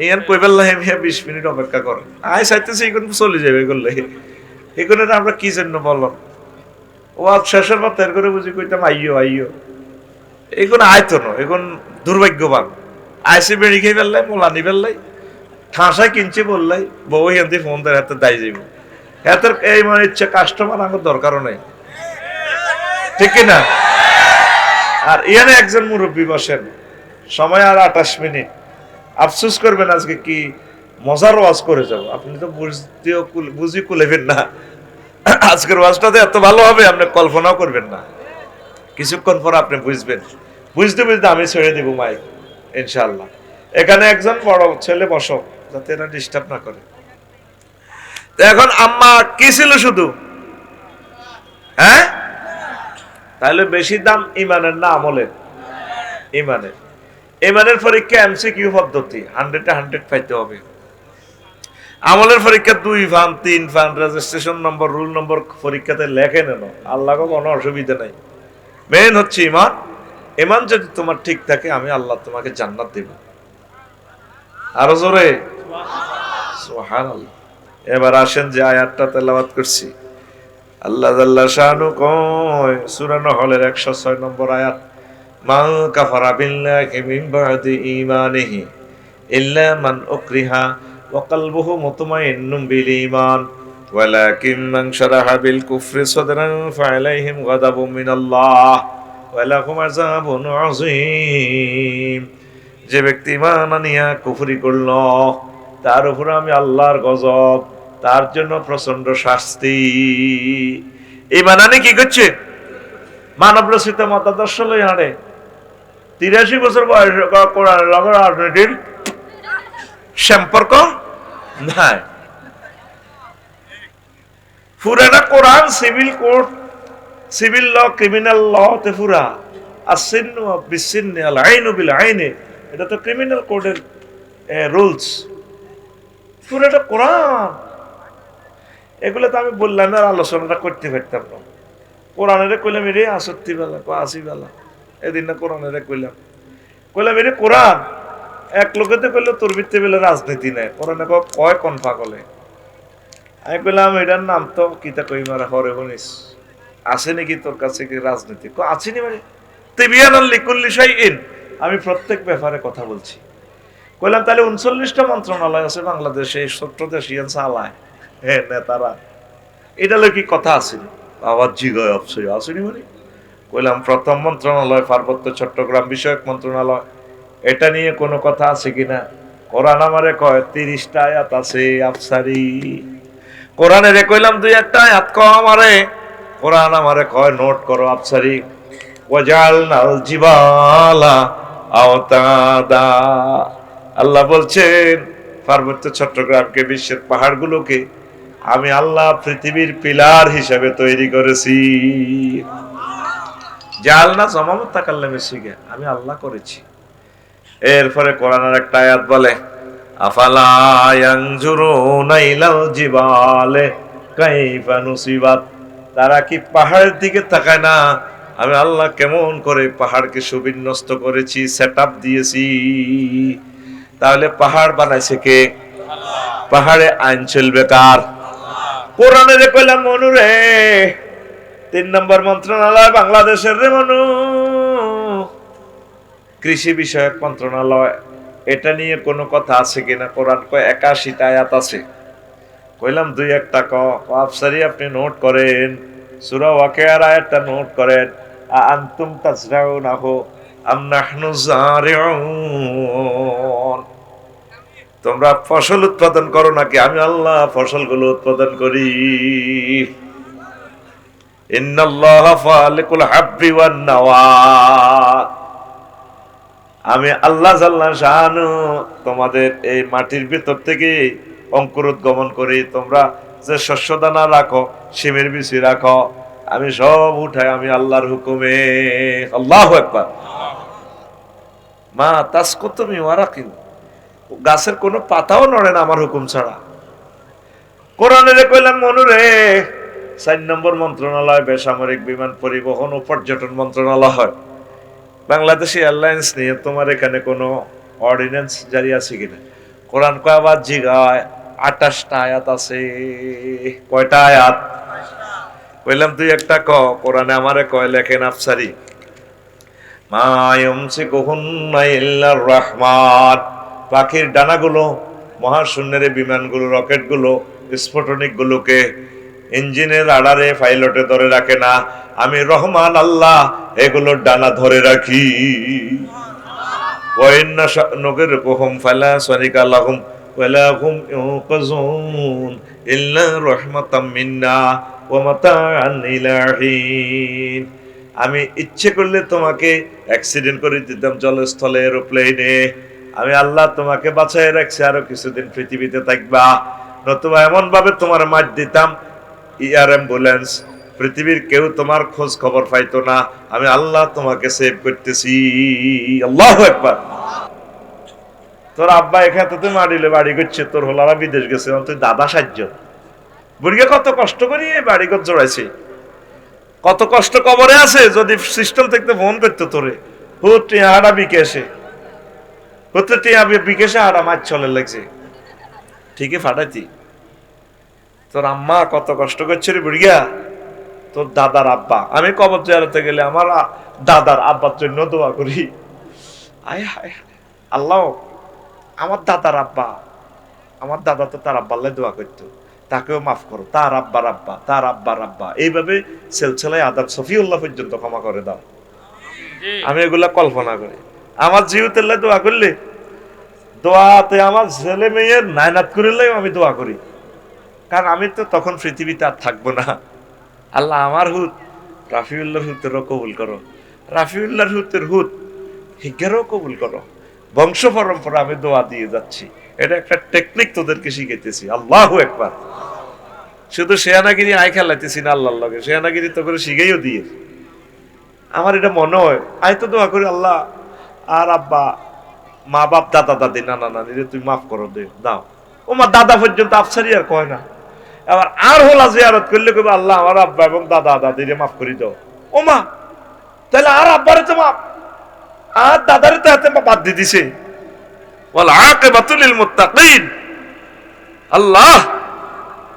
ইয়ান কইবেল্লাহ মিয়া 20 মিনিট অপেক্ষা করেন, আয় চাইতেছে এখন চলে যাবে। এগুলো এগুলো আমরা কি জন্য বললাম? ও আজ শেষের পর তের করে বুঝি কইতাম আইয়ো আইয়ো, এগুলো আয়তো না, এখন দুর্ভাগ্যবান। আইসি বেড়ি খেয়ে ফেললাই, মোলানি ফেললাই, ঠাঁসায় কিনছে বললাই, বউ হিন্দি ফোন দেয় হাতে দায় যাইব। এতের এই মনে ইচ্ছে কাস্টমার আমার দরকারও নেই, ঠিক কিনা? আর ইয়ানে একজন মুরব্বী বসেন, সময় আর 28 মিনিট, আফসোস করবেন আজকে কি মজার ওয়াজ করে যাব। আপনি তো বুঝি কুলেবেন না, আজকের ওয়াজটাতে এত ভালো হবে আপনি কল্পনাও করবেন না। কিছুক্ষণ পর আপনি বুঝবেন, বুঝতে বুঝতে আমি ছেড়ে দিব মাইক ইনশাআল্লাহ। এখানে একজন বড় ছেলে বসো, যাতে এরা ডিস্টার্ব না করে। এখন আম্মা কি ছিল শুধু? হ্যাঁ, তাহলে বেশি দাম ঈমানের না আমলের? ঈমানের। ঈমানের পরীক্ষা এমসিকিউ পদ্ধতি, 100-এ 100 পাইতে হবে। আমলের পরীক্ষা 2 ফান 3 ফান রেজিস্ট্রেশন নম্বর রুল নম্বর পরীক্ষাতে লেখে নেন, আল্লাহকে কোনো অসুবিধা নাই। মেন হচ্ছে ঈমান। ঈমান যদি তোমার ঠিক থাকে আমি আল্লাহ তোমাকে জান্নাত দেব। আরো জোরে সুবহানাল্লাহ। এবার আসেন যে আয়াতটা তেলাওয়াত করছি, আল্লাহ জাল্লা শানু কয় সূরা নহলের 106 নম্বর আয়াত, মা কাফারা বিল্লাহি মিন বাদি ঈমানিহি ইল্লা মান উকরিহা ওয়া কলবুহু মুতমাইন্নুম বিল ঈমান ওয়ালাকিন মান শারাহা বিল কুফরি সাদরান ফাআলাইহিম গাদাবুম মিনাল্লাহ ওয়া লাহুম আযাবুন আযীম। যে ব্যক্তি ঈমান আনিয়া কুফরি করল তার উপর আমি আল্লাহর গজব, তার জন্য প্রচন্ড শাস্তি। ঈমান আনি কি করছে? মানব রচিত মতাদর্শ লই হাঁটে। 83 বছর বয়স কোরআনের লগে রাজনীতির সম্পর্ক নাই। পুরানা কোরআন civil code, civil law, criminal law তে পুরা আসিন্নু বিসিন্নি আল আইনু বিল আইনি, এটা তো ক্রিমিনাল কোডের রুলস। পুরাটা কোরআন। এগুলো তো আমি বললাম আর আলোচনাটা করতে পারতাম না। কোরআনের কইলাম রে 68 বেলা 80 বেলা, এদিন না কোরআনের কইলাম রে কোরআন। এক লোকেতে কইলো তোর ভিত্তি বেলা রাজনীতি নাই, কোরআনে কয় কোন পাগলে। আমি কইলাম এটার নাম তো কিতা কই মারা হরে বনিস, আছে নাকি তোর কাছে কি রাজনীতি? আছে নি মানে তিবিয়ানাল লিকুল্লি শাইইন, আমি প্রত্যেক ব্যাপারে কথা বলছি। কইলাম তাহলে 39টা মন্ত্রণালয় আছে বাংলাদেশে, 70 দেশিয়ান চালায় হ্যাঁ নেতারা, এটা লোক কি কথা আছে? আবার জিগায় অবশ্যই আসেনি মানে। কইলাম প্রথম মন্ত্রণালয় পার্বত্য চট্টগ্রাম বিষয়ক মন্ত্রণালয়, এটা নিয়ে কোনো কথা আছে কিনা? কোরআন আমারে কয় 30টা আয়াত আছে আফসারি। কোরআনে রে কইলাম 2-1টা আয়াত কও আমারে, কোরআন আমারে কয় নোট করো আফসারি। ওয়াজালনাল জিবালা আওতাদা, আল্লাহ বলছেন পার্বত্য চট্টগ্রামকে, বিশ্বের পাহাড়গুলোকে আমি আল্লাহ পৃথিবীর পিলার হিসেবে তৈরি করেছি। জালনা জমামত তাকাল্লামে শিখে আমি আল্লাহ করেছি। এরপরে কোরআনের একটা আয়াত বলে আফালা ইয়ানজুরুনা ইলাল জিবালে কাইফা নুসিবাত, তারা কি পাহাড়ের দিকে তাকায় না আমি আল্লাহ কেমন করে পাহাড়কে সুবিন্যস্ত করেছি, সেটআপ দিয়েছি। তাহলে পাহাড় বানাইছে কে? পাহাড়ে আইন চলবে কার? কোরআনে কইলাম মনু রে 3 নম্বর মন্ত্রণালয় বাংলাদেশের রে মনু, কৃষি বিষয়ক মন্ত্রণালয়, এটা নিয়ে কোনো কথা আছে কিনা? কোরআন কয় 81টা আয়াত আছে। কইলাম 2-1টা আফসারি আপনি নোট করেন, সূরা ওয়াকিয়ার আয়াতটা নোট করেন। আনতুম তাজরাউনাহু আম নাহনু যারিউন, তোমরা ফসল উৎপাদন করো নাকি আমি আল্লাহ ফসলগুলো উৎপাদন করি? ইন্নাল্লাহা ফালিকুল হাব্বি ওয়ান নাওয়া, আমি আল্লাহ জাল্লা শাআনু তোমাদের এই মাটির ভিতর থেকে অঙ্কুরোদ্গমন করি। তোমরা যে শস্য দানা রাখো, শিমের বিচি রাখো, আমি সব উঠাই আমি আল্লাহর হুকুমে। আল্লাহু আকবার। মা তাসকুতু মিন ওয়ারাকিন, গাছের কোনো পাতাও নড়ে না আমার হুকুম ছাড়া। কোরআনে কইলাম মনুরে 4 নম্বর মন্ত্রণালয় বেসামরিক বিমান পরিবহন ও পর্যটন মন্ত্রণালয়, বাংলাদেশ এয়ারলাইন্স নিয়ে তোমার এখানে কোনো অর্ডিন্যান্স জারি আছে কিনা? কোরআন কয় আবার জিগায় 28টা আয়াত আছে। কয়টা আয়াত? কইলাম তুই একটা ক। কোরআনে আমারে কয় লেখেন আফসারি, মা ইউমসিকুহুন্না ইল্লার রহমান, পাখির ডানাগুলো, মহাশূন্যের বিমানগুলো, রকেটগুলো, স্ফোটনিক গুলোকে ইঞ্জিনের আড়ারে পাইলটে ধরে রাখে না, আমি রহমান আল্লাহ এগুলোর ডানা ধরে রাখি। ওয়াইন্না শানুগিরকুহুম ফালা সারিকা লাহুম ওয়ালা হুম ইউকাযুন ইল্লা রাহমাতাম মিন্না ওয়া মাতাআন ইলা হিন, আমি ইচ্ছে করলে তোমাকে অ্যাক্সিডেন্ট করে দিতাম জলস্থলে, এরোপ্লেনে, আমি আল্লাহ তোমাকে বাঁচায় রাখছি, আরো কিছুদিন পৃথিবীতে থাকবা, নতুবা এমন ভাবে তোমার মার দিতাম এয়ার অ্যাম্বুলেন্স, পৃথিবীর কেউ তোমার খোঁজ খবর পাইতো না, আমি আল্লাহ তোমাকে সেভ করতেছি। আল্লাহু আকবার। তোর আব্বা এখানে তো তুই মারিলে বাড়ি করছে, তোর হলারা বিদেশ গেছে, তুই দাদা সাহায্য বুড়িকে কত কষ্ট করি এই বাড়িঘর জোড়াইছে, কত কষ্ট কবরে আছে। যদি সিস্টেম থেকে ফোন করতো তোরে, হুট হাড়া বিকেশে, হতে টিয়া বিকেশে হাড়া মাছ চলে লাগছে, ঠিকই ফাটাইতি। তোর আম্মা কত কষ্ট করছে রে বুড়িয়া, তোর দাদার আব্বা। আমি কবর জিয়ারতে গেলে আমার দাদার আব্বার জন্য দোয়া করি, আয় হায় আল্লাহ আমার দাদার আব্বা, আমার দাদা তো তার আব্বাল্লাই দোয়া করতো, তাকেও মাফ করো, তার আব্বার আব্বা, তার আব্বার আব্বা, এইভাবে সেলসেলায় আদাব সফিউল্লাহ পর্যন্ত ক্ষমা করে দাও। আমি এগুলা কল্পনা করি। আমার জিউতেল্লাহ দোয়া করলে, দোয়াতে আমার ছেলে মেয়ের নায়নাত করিলেও আমি দোয়া করি, কারণ আমি তো তখন পৃথিবীতে আর থাকবো না। আল্লাহ আমার হুত রাফিউল্লাহর হুতেরও কবুল করো, রাফিউল্লাহর হুতের হুত হিজ্ঞারও কবুল করো। বংশ পরম্পরা আমি দোয়া দিয়ে যাচ্ছি, এটা একটা টেকনিক তোদেরকে শিখাইতেছি। আল্লাহু আকবার। শুধু শেয়ানাগিরি আয় খেলাইতেছি না আল্লাহর লগে, শেয়ানাগিরি তো করে শিখাইও দিয়ে। আমার এটা মনে হয় আয় তো দোয়া করি, আল্লাহ আর আব্বা মা বাপ দাদা দাদি নানা নানি তুই মাফ করো, দে দাও। ও মা দাদা পর্যন্ত আফসারি আর কয় না, আবার আর হলা জিয়ারত করলে কবে আল্লাহ আমার আব্বা এবং দাদা দাদিরে মাফ করে দাও। ও মা তাহলে আর আব্বারে তো মাফ, আর দাদারে তো হাতে বাদ দিয়ে দিছে। ওয়াল আকিবাতু লিল মুত্তাকিন। আল্লাহ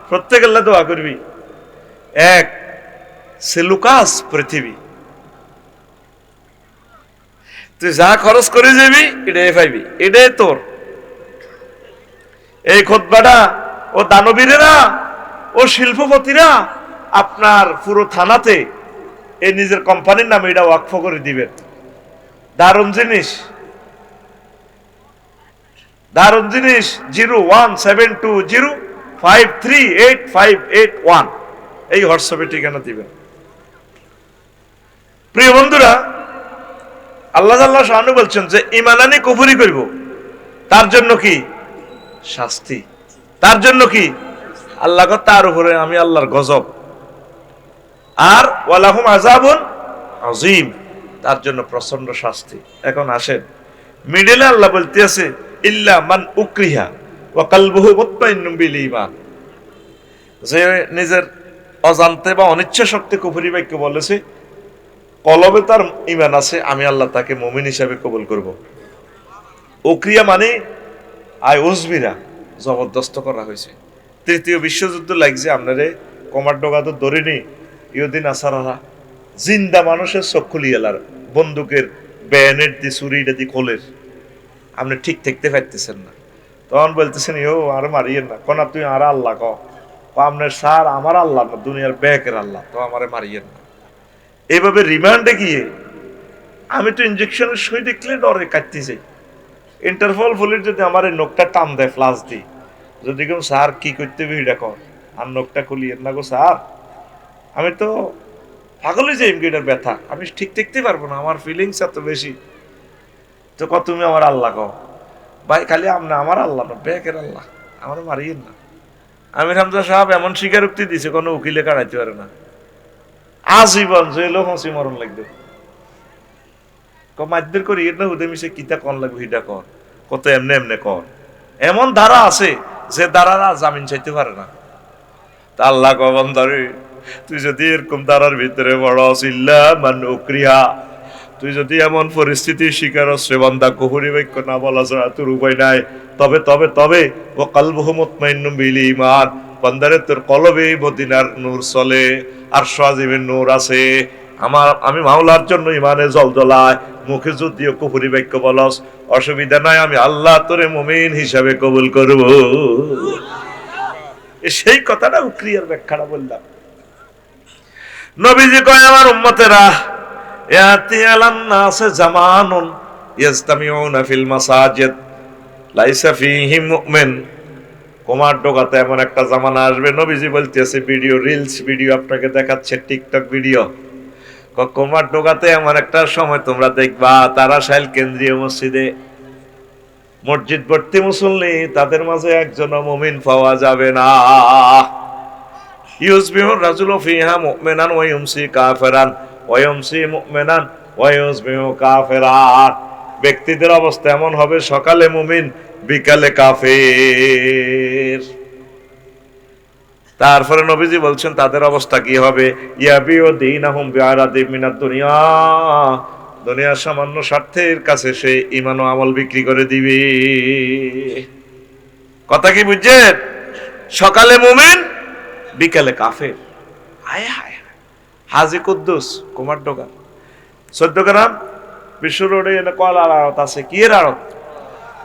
প্রত্যেক আল্লাহ দোয়া করবি, এক সেলুকাস পৃথিবী, তুই যা খরচ করে যাবি এটাই পাইবি, এটাই তোর। এই খুতবাটা ও দানবীরেরা ও শিল্পপতিরা আপনার পুরো থানাতে এই নিজের কোম্পানির নামে এটা ওয়াকফ করে দিবেন। দারুণ জিনিস, দারুণ জিনিস। 01720538581 এই হোয়াটসঅ্যাপে ঠিকানা দিবেন। প্রিয় বন্ধুরা, আল্লাহ আল্লাহ শানু বলছেন যে ঈমান আনি কুফরি করব, তার জন্য কি শাস্তি, তার জন্য কি আল্লাহ, তার উপরে আমি আল্লাহর গজব, আর ওয়ালাহুম আযাবুন আযীম, তার জন্য প্রচন্ড শাস্তি। এখন আসেন মিডলে আল্লাহ বলতে আছে ইল্লা মান উকরিহা ওয়া কলবুহু মুতমাইন্নুম বিল ঈমান, যে নিজের অজান্তে বা অনিচ্ছা শক্তি কুফরি বাক্য বলেছে, কলবে তার ঈমান আছে, আমি আল্লাহ তাকে মুমিন হিসাবে কবুল করব। উকরিয়া মানে আয় উজবিরা, জবরদস্ত করা হয়েছে। তৃতীয় বিশ্বযুদ্ধ লাগছে আপনারে কমার ডোগাতো ধরিনি ইউদিন আসারারা জিন্দা মানুষের চোখ খুলিয়ালার বন্দুকের ব্যানেট দি ছুরিটা দি খোলের, আপনি ঠিক থাকতে পারতেছেন না। তখন বলতেছেন ইও আর মারিয়েন না, কোনা তুই আর আল্লাহ ক আপনার স্যার আমার আল্লাহ না, দুনিয়ার ব্যাকের আল্লাহ, তো আমারে মারিয়েন না। এইভাবে রিমান্ডে গিয়ে আমি তো ইঞ্জেকশনের সই দেখলে ডরে কাটতে যাই। ইন্টারপল পুলিশ যদি আমার এই নখটা টান দেয় ফ্লাস দিই, যদি কেউ স্যার কি করতে হবে এটা কর, আর নখটা খুলিয়েন না গো স্যার, আমি তো পাগলই যে এটার ব্যথা, আমি ঠিক দেখতে পারবো না, আমার ফিলিংস এত বেশি। তো কত তুমি আমার আল্লাহ কও ভাই, খালি আপনি আমার আল্লাহ না, ব্যাকের আল্লাহ, আমার মারিয়েন না। আমির হামজা সাহেব এমন স্বীকারোক্তি দিছে কোনো উকিলে কাটাইতে পারে না, আজীবন জেলও ফাঁসি মরণ লাগবে। মারধর করি এটা হুদে মিশে কিতা কন লাগবে হিটা কর, কত এমনে এমনে কর। এমন ধারা আছে যে ধারারা জামিন চাইতে পারে না। তা আল্লাহ কবন ধরে, তুই যদি এরকম ধারার ভিতরে বড় ইল্লা মান উকরিহা, তুই যদি এমন পরিস্থিতির শিকার হচ্ছে বান্দা কুফরি বাক্য না বলা ছাড়া তোর উপায় নাই, তবে তবে তবে ও কালবুহু মুতমাইন্নুম বিল ঈমান, বান্দারে তোর কলবে মদিনার নূর চলে, আর সাজিমের নূর আছে। আমি মাওলার জন্য ইমানে জলজলায়, মুখে যদিও কুফরি বাক্য বলস অসুবিধা নাই, আমি আল্লাহ তোরে মুমিন হিসাবে কবুল করব। সেই কথাটা উকরিয়ার ব্যাখ্যাটা বললাম। নবীজি কয় আমার উম্মতেরা, ইয়াতি আলান নাসে জামানুন ইয়াজতামিউনা ফিল মাসাজিদ লাইসা ফীহি মুমিন, কোমার ডোকাতে এমন একটা জামানা আসবে, নবীজি বলতেছে ভিডিও রিলস ভিডিও আপনাকে দেখাচ্ছে, টিকটক ভিডিও, কোমার ডোকাতে এমন একটা সময় তোমরা দেখবা তারা শাইল কেন্দ্রীয় মসজিদে মসজিদ ভর্তি মুসল্লি, তাদের মাঝে একজন মুমিন পাওয়া যাবে না। ইউসবিহুর রাজুলু ফিহা মুমিনান ওয়া ইউমসি কাফিরান ওয়া ইউমসি মুমিনান ওয়া ইউসবিহু কাফিরান, ব্যক্তিদের অবস্থা এমন হবে, সকালে মুমিন বিকালে কাফের। তারপরে নবীজি বলছেন তাদের অবস্থা কি হবে, ইয়াবিউ দীনাহুম বিআরাদিম মিনাদ দুনিয়া, দুনিয়ার সামান্য স্বার্থের কাছে সে ঈমান ও আমল বিক্রি করে দিবে। কথা কি বুঝছেন? সকালে মুমিন বিকালে কাফের। হায় হায়, হাজী কুদ্দুস কুমারডোগা 14 গ্রাম বিশ্ব রোডে এনে কলার আড়ত আছে, কি এর আড়ত?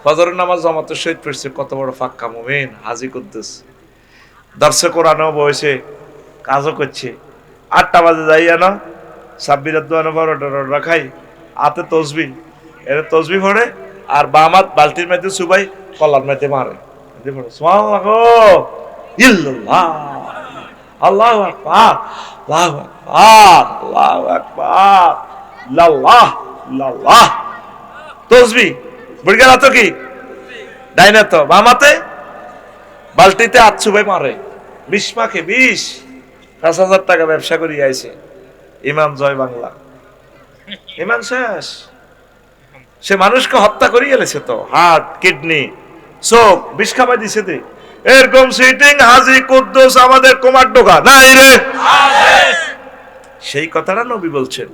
ফজরের নামাজ জামাতের সহিত পড়ছে, কত বড় ফাক্কা মুমিন হাজী কুদ্দুস। দর্শক কোরআনও বসে কাজও করছে, 8টা বাজে যাইয়া না সাব্বিরের দোয়ানো 12টা রাখাই হাতে তসবি, এর তসবি ভরে আর বামাত বালতির মধ্যে সুবাই কলার মধ্যে মারে, আল্লাহু আকবার আল্লাহু আকবার আল্লাহু আকবার লাল্লাহ লাল্লাহ, তসবি বুড়ি গেল তো কি ডাইনা তো বামাতে বালতিতে হাত সুবাই মারে, 20 মাখে 20, 5,000 টাকা ব্যবসা করি আইছে। ইমাম জয় বাংলা, ইমান শেষ, সে মানুষকে হত্যা করে গেলেছে তো, হার্ট কিডনি চোখ 20 খাবাই দিছে দে। এরকম সিটিং হাজী কুদ্দুস আমাদের কুমারডোগা নাই রে, সেই কথাটা নবী বলছেন।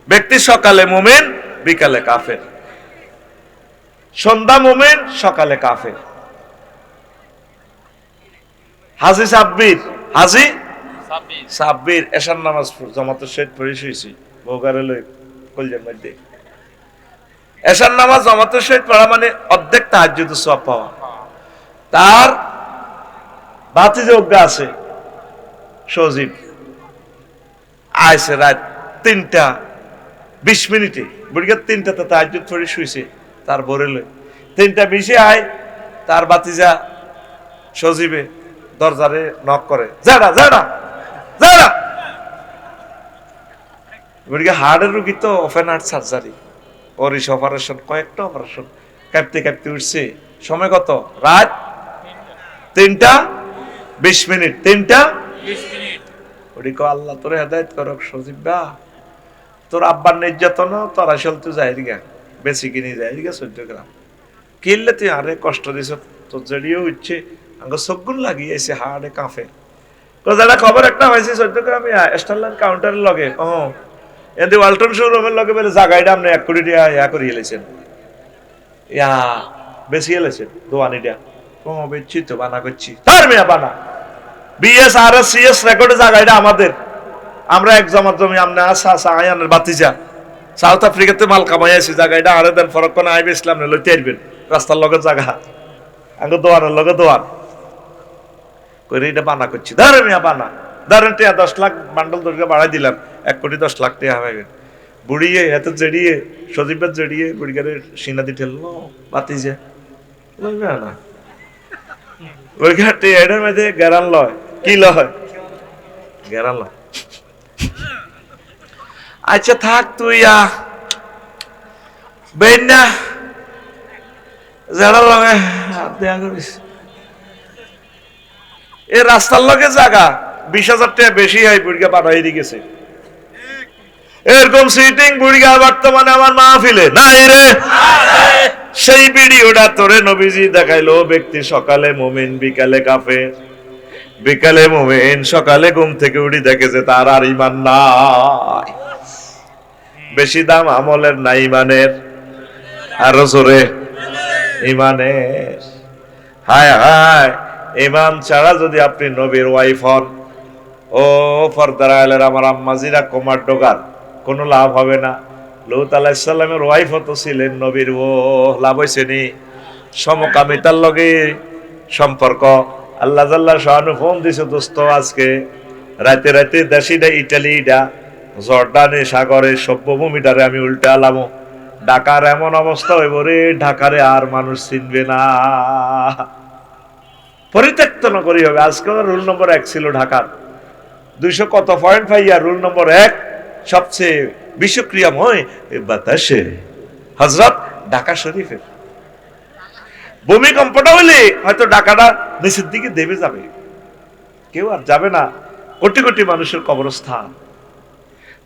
ব্যক্তি সকালে মুমিন বিকালে কাফের, সন্ধ্যা মুমিন সকালে কাফের। হাজী সাব্বির, হাজী সাব্বির এশার নামাজ জামাতের সহিত পড়ে শুয়েছি বউগারে লই কলজের মধ্যে। এশার নামাজ জামাতের সহিত পড়া মানে অর্ধেক তাহাজ্জুদের সওয়াব পাওয়া। তার ভাতিজা অজ্ঞা আছে সজীব, আইছে রাত 3:20 বুড়িকে 3টাতে তাহাজ্জুদ পড়ে শুয়েছে, তার বরে লই 3:20 আয়, তার ভাতিজা সজীবে দরজারে নক করে, যাড়া যাড়া যাড়া। বুড়িকে হার্টের রোগী তো, open heart surgery, Oris operation, কয়েকটা অপারেশন, কাঁপতে কাঁপতে উঠছে। সময় কত? রাত 3:20 3:20। ওরি কো আল্লাহ তোরে হেদায়েত করক সজীব বা, তোর আব্বার নির্যাতন তোর আসল তুই যাই গা বেশি কিনে যাই গা 14 গ্রাম কিনলে তুই আরে কষ্ট দিছ, তোর জড়িয়ে উঠছে আঙ্গ সগুন লাগিয়েছে, হাড়ে কাঁপে। যারা খবর একটা হয়েছে 14 গ্রামে স্টারলাইন কাউন্টারের লগে, এদি ওয়ালটন শোরুমের লগে বলে জায়গাটা আপনি 1 কোটি টাকা ইয়া করে এলেছেন, ইয়া বেশি এলেছেন দোয়ানিটা, বেচছি তো বানা করছি তার মেয়া বানা বিএসআরএস সিএস রেকর্ডে জায়গাটা আমাদের, আমরা এক জমার জমি আমনে আয়ানের বাতিজা সাউথ আফ্রিকাতে মাল কামাই আছি, জায়গাটা আরে দেন ফরক কোন আইবে ইসলাম নে লইতে আইবেন, রাস্তার লগে জায়গা আঙ্গ দোয়ানের লগে দোয়ান করে এটা বানা করছি, ধরে মিয়া বানা ধরেন টিয়া 10 লাখ বান্ডল দরকার বাড়াই দিলাম, 1 কোটি 10 লাখ টাকা হবে। বুড়িয়ে এত জড়িয়ে সজীবের জড়িয়ে বুড়িগারের সিনাদি ঠেললো বাতিজা লইবে না, ওই ঘাটে এটার মধ্যে গ্যারান লয়, কি লয় গ্যারান লয়, আচ্ছা থাক তুই বেন না যারা লগে দেয়া করিস এ রাস্তার লগে জায়গা 20,000 টাকা বেশি হয় বুড়িগা পাঠাই গেছে এরকম সিটিং বুড়িগা বর্তমানে আমার মাহফিলে নাই রে। সেই ভিডিওটা তোরে নবীজি দেখাইলো, ব্যক্তি সকালে মুমিন বিকালে কাফের, বিকালে মুমিন সকালে ঘুম থেকে উঠি দেখে যে তার আর ঈমান নাই। বেশি দাম আমলের না ঈমানের, আরো জোরে ঈমানের। হায় হায়, ঈমান ছাড়া যদি আপনি নবীর ওয়াইফ হন, ও পর্দার আলের আমার আম্মাজিরা কোমার ডোগার, কোনো লাভ হবে না। লূত আলাইহিস সালামের ওয়াইফ তো ছিলেন নবীর, ও লাভ হইছে নি? সমকামিতার লগে সম্পর্ক। আল্লাহ জাল্লা শাহানু ফোন দিছে, দোস্ত আজকে রাতে রাতে দেশিটা ইটালিটা জর্ডানে সাগরের সভ্যভূমিটারে আমি উল্টে আলামো। ঢাকার এমন অবস্থা হইব রে, ঢাকারে আর মানুষ চিনবে না, পরিত্যক্ত নগরী হবে। আজকে রুল নম্বর 1 ছিল ঢাকার, 200 কত পয়েন্ট পাইয়া রুল নম্বর 1 সবচেয়ে বিষক্রিয়াময় বাতাসে হযরত ঢাকা শরীফের। ভূমিকম্পটা হইলে হয়তো ঢাকাটা নিচের দিকে দেবে যাবে, কেউ আর যাবে না। কোটি কোটি মানুষের কবরস্থান।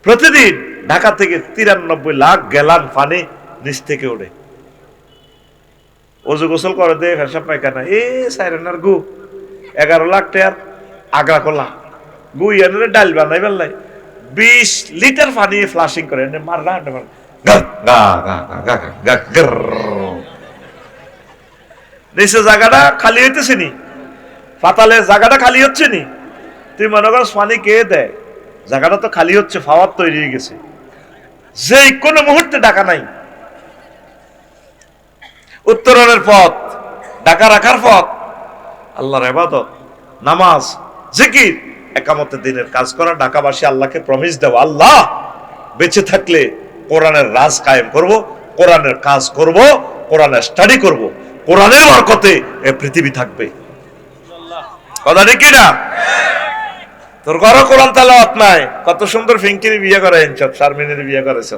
প্রতিদিন ঢাকা থেকে 93 লাখ গ্যালান পানি নিচ থেকে ওঠে। ওযু গোসল করে দে, পেশাব পায়খানা এ সাইরেনার গু 11 লাখ টাকার আগা কলা গু ইয়ানের ডাল বানাই বেলাই 20 লিটার পানি ফ্লাশিং করে মার না নিচে জায়গাটা খালি হইতেছে নি, পাতালে জায়গাটা খালি হচ্ছে নি। তুই মনে কর পানি কে দেয়, জায়গাটা তো খালি হচ্ছে, ফাওয়ার তৈরি হয়ে গেছে, যে কোনো মুহূর্তে ঢাকা নাই। উত্তরণের পথ, ঢাকা রাখার পথ, আল্লাহর ইবাদত, নামাজ, জিকির, একামতে দিনের কাজ করা। ঢাকাবাসী আল্লাহকে প্রমিস দেওয়া, আল্লাহ বেঁচে থাকলে কোরআনের রাজ কায়েম করব, কোরআনের কাজ করব, কোরআনের স্টাডি করব, কোরআনের বরকতে এই পৃথিবী থাকবে। কথা ঠিক কি না? তোর ঘরে কোরআন তেলাওয়াত নাই, কত সুন্দর ফিঙ্কির বিয়ে করে এনছব, শারমিনের বিয়ে করেছ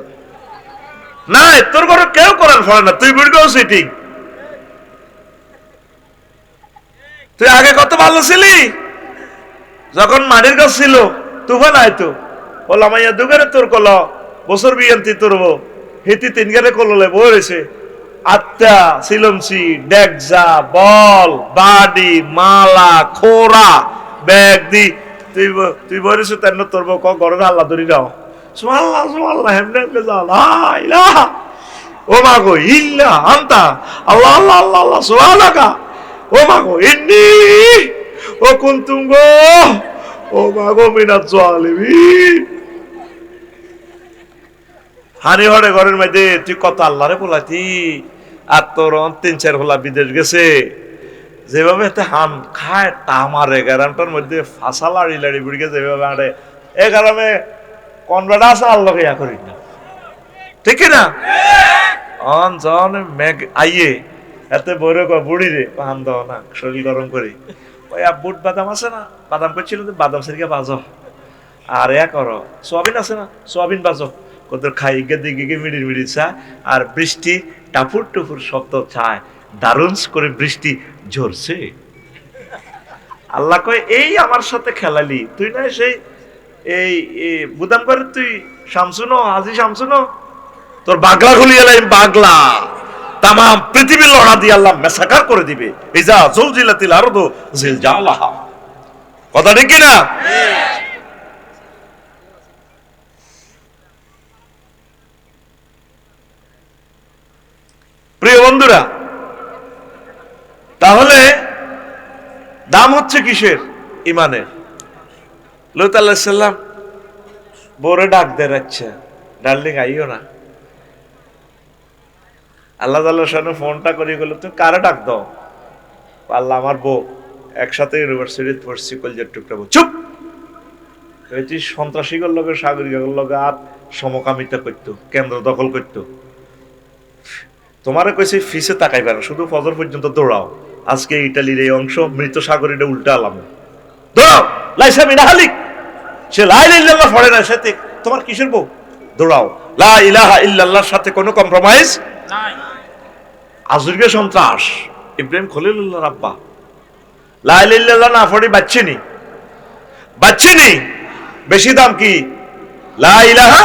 নাই, তোর ঘরে কেউ কোরআন পড়ে না, তুই বুড়িও সিটিং। তুই আগে কত ভালো ছিলি, যখন মাটির গাছ ছিল, তুফান আইতো বল আমাইয়া দুগারে তোর কল বছর বিয়ান্তি তোরব হেতি 3 গারে কললে বইরেছে আত্মা সিলমসি ডেকজা বল বাডি মালা খোরা ব্যাগ দি তুই বইরেছে তেন তোরব ক ঘরের আল্লাহ ধরি দাও সুবহানাল্লাহ সুবহানাল্লাহ হেমনে হেমনে যা লা ইলাহা ও মাগো ইল্লা আনতা আল্লাহ আল্লাহ আল্লাহ আল্লাহ সুবহানাকা ও মাগো ইন্নী ও কুনতুম গো ও মাগো মিনাত জালিমিন। হানি হরে ঘরের মধ্যে তুই কত আল্লাহরে বলাইতি, আর তোর 3-4 হলা বিদেশ গেছে, যেভাবে হান খায় তামারে গ্যারামটার মধ্যে ফাঁসা লাড়ি লাড়ি বুড়িকে যেভাবে আড়ে এ গ্রামে কনভার্ট আছে আল্লাহকে ইয়া করি না, ঠিক না? অন জন মেঘ আইয়ে এতে বড় বুড়ি রে পান দাও না, শরীর গরম করি ওই বুট বাদাম আছে না, বাদাম করছিল বাদাম সেদিকে বাজো, আর এ করো সোয়াবিন আছে না, সোয়াবিন বাজো কত খাই গেদি গিগে মিড়ির মিড়ির চা, আর বৃষ্টি টাপুর টুপুর শব্দ চায়, দারুণ করে বৃষ্টি ঝরছে। আল্লাহ কয় এই আমার সাথে খেলালি তুই না, সেই এই বুদাম করে তুই শামসুনো হাজি শামসুনো তোর বাগলা খুলি এলাম, বাগলা তাম পৃথিবী লড়া দিয়ে আল্লাহ মেসাকার করে দিবে। ইজা জুলজিলাতিল আরদু জিলজালাহা, কথা ঠিক কি না? প্রিয় বন্ধুরা, তাহলে দাম হচ্ছে কিসের? ইমানের। লূত আলাইহিস সালাম বড় ডাক দেয়, আচ্ছা ডার্লিং আইও না। আল্লাহ তাআলার সামনে ফোনটা করে গেল, তুমি কারে ডাক দাও? আল্লাহ আমার বউ, একসাথে ইউনিভার্সিটিতে পড়ছি, কলজের টুকরা বউ। চুপ! এটি সন্ত্রাসীগর লগে সাগরিকার লগে আর সমকামিতা করতো, কেন্দ্র দখল করতো। তোমারে কইছে ফিসে তাকাইবে না, শুধু ফজর পর্যন্ত দৌড়াও। আজকে ইটালির এই অংশ মৃত সাগরীটা উল্টা আলাম, দৌড়াও। লাইসা মিনা হালিক, সে লা ইলাহা ইল্লাল্লাহ পড়ে না, সাথে তোমার কিসের বউ? দৌড়াও, লা ইলাহা ইল্লাল্লাহর সাথে কোনো কম্প্রোমাইজ নাই। আজুরকে সন্ত্রাস ইব্রাহিম খলিলুল্লাহর আব্বা লা ইলাহা ইল্লাল্লাহ না পড়ি বাচ্চিনি বেশি দাম কি লা ইলাহা।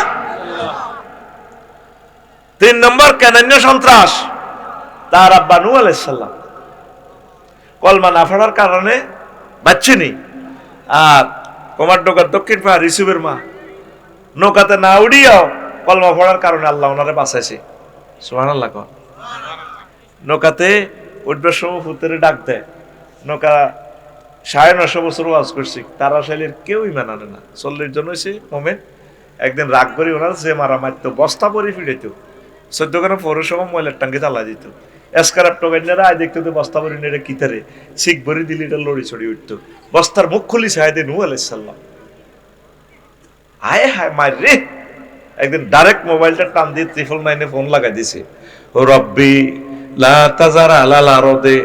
3 নম্বর কেনান্য সন্ত্রাস তার আব্বা নূহ আলাইহিস সালাম কলমা না পড়ার কারণে বাচ্চিনি। আর কুমার ডোকার দক্ষিণ পাড় ইসুফের মা নৌকাতে না উড়িয়াও কলমা পড়ার কারণে আল্লাহ ওনারে বাঁচাইছে। সুবহানাল্লাহ। নৌকাতে উঠবার সময় ফুতেরে ডাক দেয়, নৌকা 950 বছর ওয়াজ করছি, তারা শাইলের কেউই মানানে না। 40 জন হয়েছে মোমেন। একদিন রাগ করে ওনার যে মারা মারতো, বস্তা পরে ফিরেতো, 14 খানা পৌরসভা ময়লার টাঙ্গি তালা দিত। এসকারাপ টোকাইনারা আয় দেখতো বস্তা পরি নেড়ে কিতারে শিখ ভরি দিলে এটা লড়ি ছড়ি উঠতো। বস্তার মুখ খুলি সাহেদে নূহ আলাইহিস সালাম আয় হায় মার রে। একদিন ডাইরেক্ট মোবাইলটা টান দিয়ে 999 ফোন লাগাই দিছে, ও রব্বি লা তাজার আলাল আরদে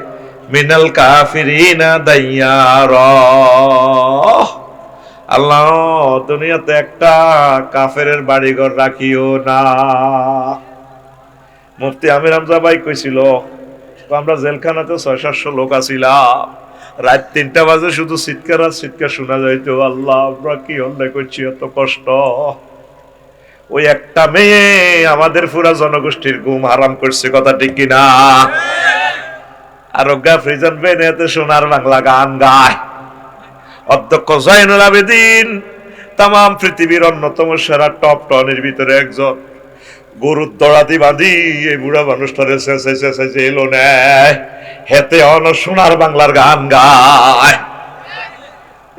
মিনাল কাফিরিনা দাইয়ারা। আল্লাহ দুনিয়াতে একটা কাফেরের বাড়িঘর রাখিও না। মুফতি আমির হামজা ভাই কইছিল, আমরা জেলখানাতে 600-700 লোক আছিলাম, রাত 3টা বাজে শুধু চিৎকার আর চিৎকার শোনা যাইতো, আল্লাহ আমরা কি অন্যায় করছি, এত কষ্ট। ওই একটা মেয়ে আমাদের পুরা জনগোষ্ঠীর ঘুম হারাম করছে, কথা ঠিক কিনা? আর অজ্ঞা ফ্রিজন বেনেতে সোনার বাংলা গান গায়। অধ্যক্ষ জয়নুল আবেদিন তাম পৃথিবীর অন্যতম সেরা টপ 10-এর ভিতরে একজন। গরুর দড়াতি বাঁধি এই বুড়া মানুষটারে শেষে এলো নেয়, হেতে অন সোনার বাংলার গান গায়।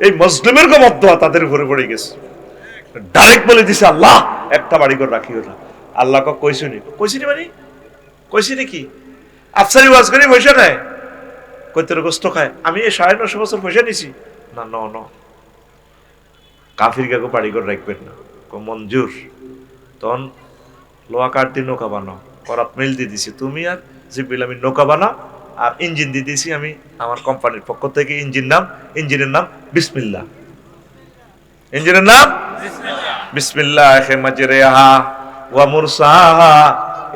এই মুসলিমের গমদ্দোয়া তাদের উপরে পড়ে গেছে। ডাইরেক্ট বলে দিছে, আল্লাহ একটা বাড়ি করে রাখিও না। আল্লাহ কইসুনি মানে কইসিনি কি আফসারি ওয়াজ করে পয়সা নেয়, কইতে গোস্ত খায়। আমি এই 950 বছর পয়সা নিছি না, ন কাফির কাকু বাড়ি করে রাখবেন না। মঞ্জুর। তখন লোহা কাঠ দিয়ে নৌকা বানাও, করাত মিল দিয়ে দিছি, তুমি আর জিপিল আমি নৌকা বানাও, আর ইঞ্জিন দিয়ে দিছি আমি আমার কোম্পানির পক্ষ থেকে। ইঞ্জিনের নাম বিসমিল্লাহ। ইঞ্জিনের নাম বিসমিল্লাহ মাজরিহা ওয়া মুরসাহা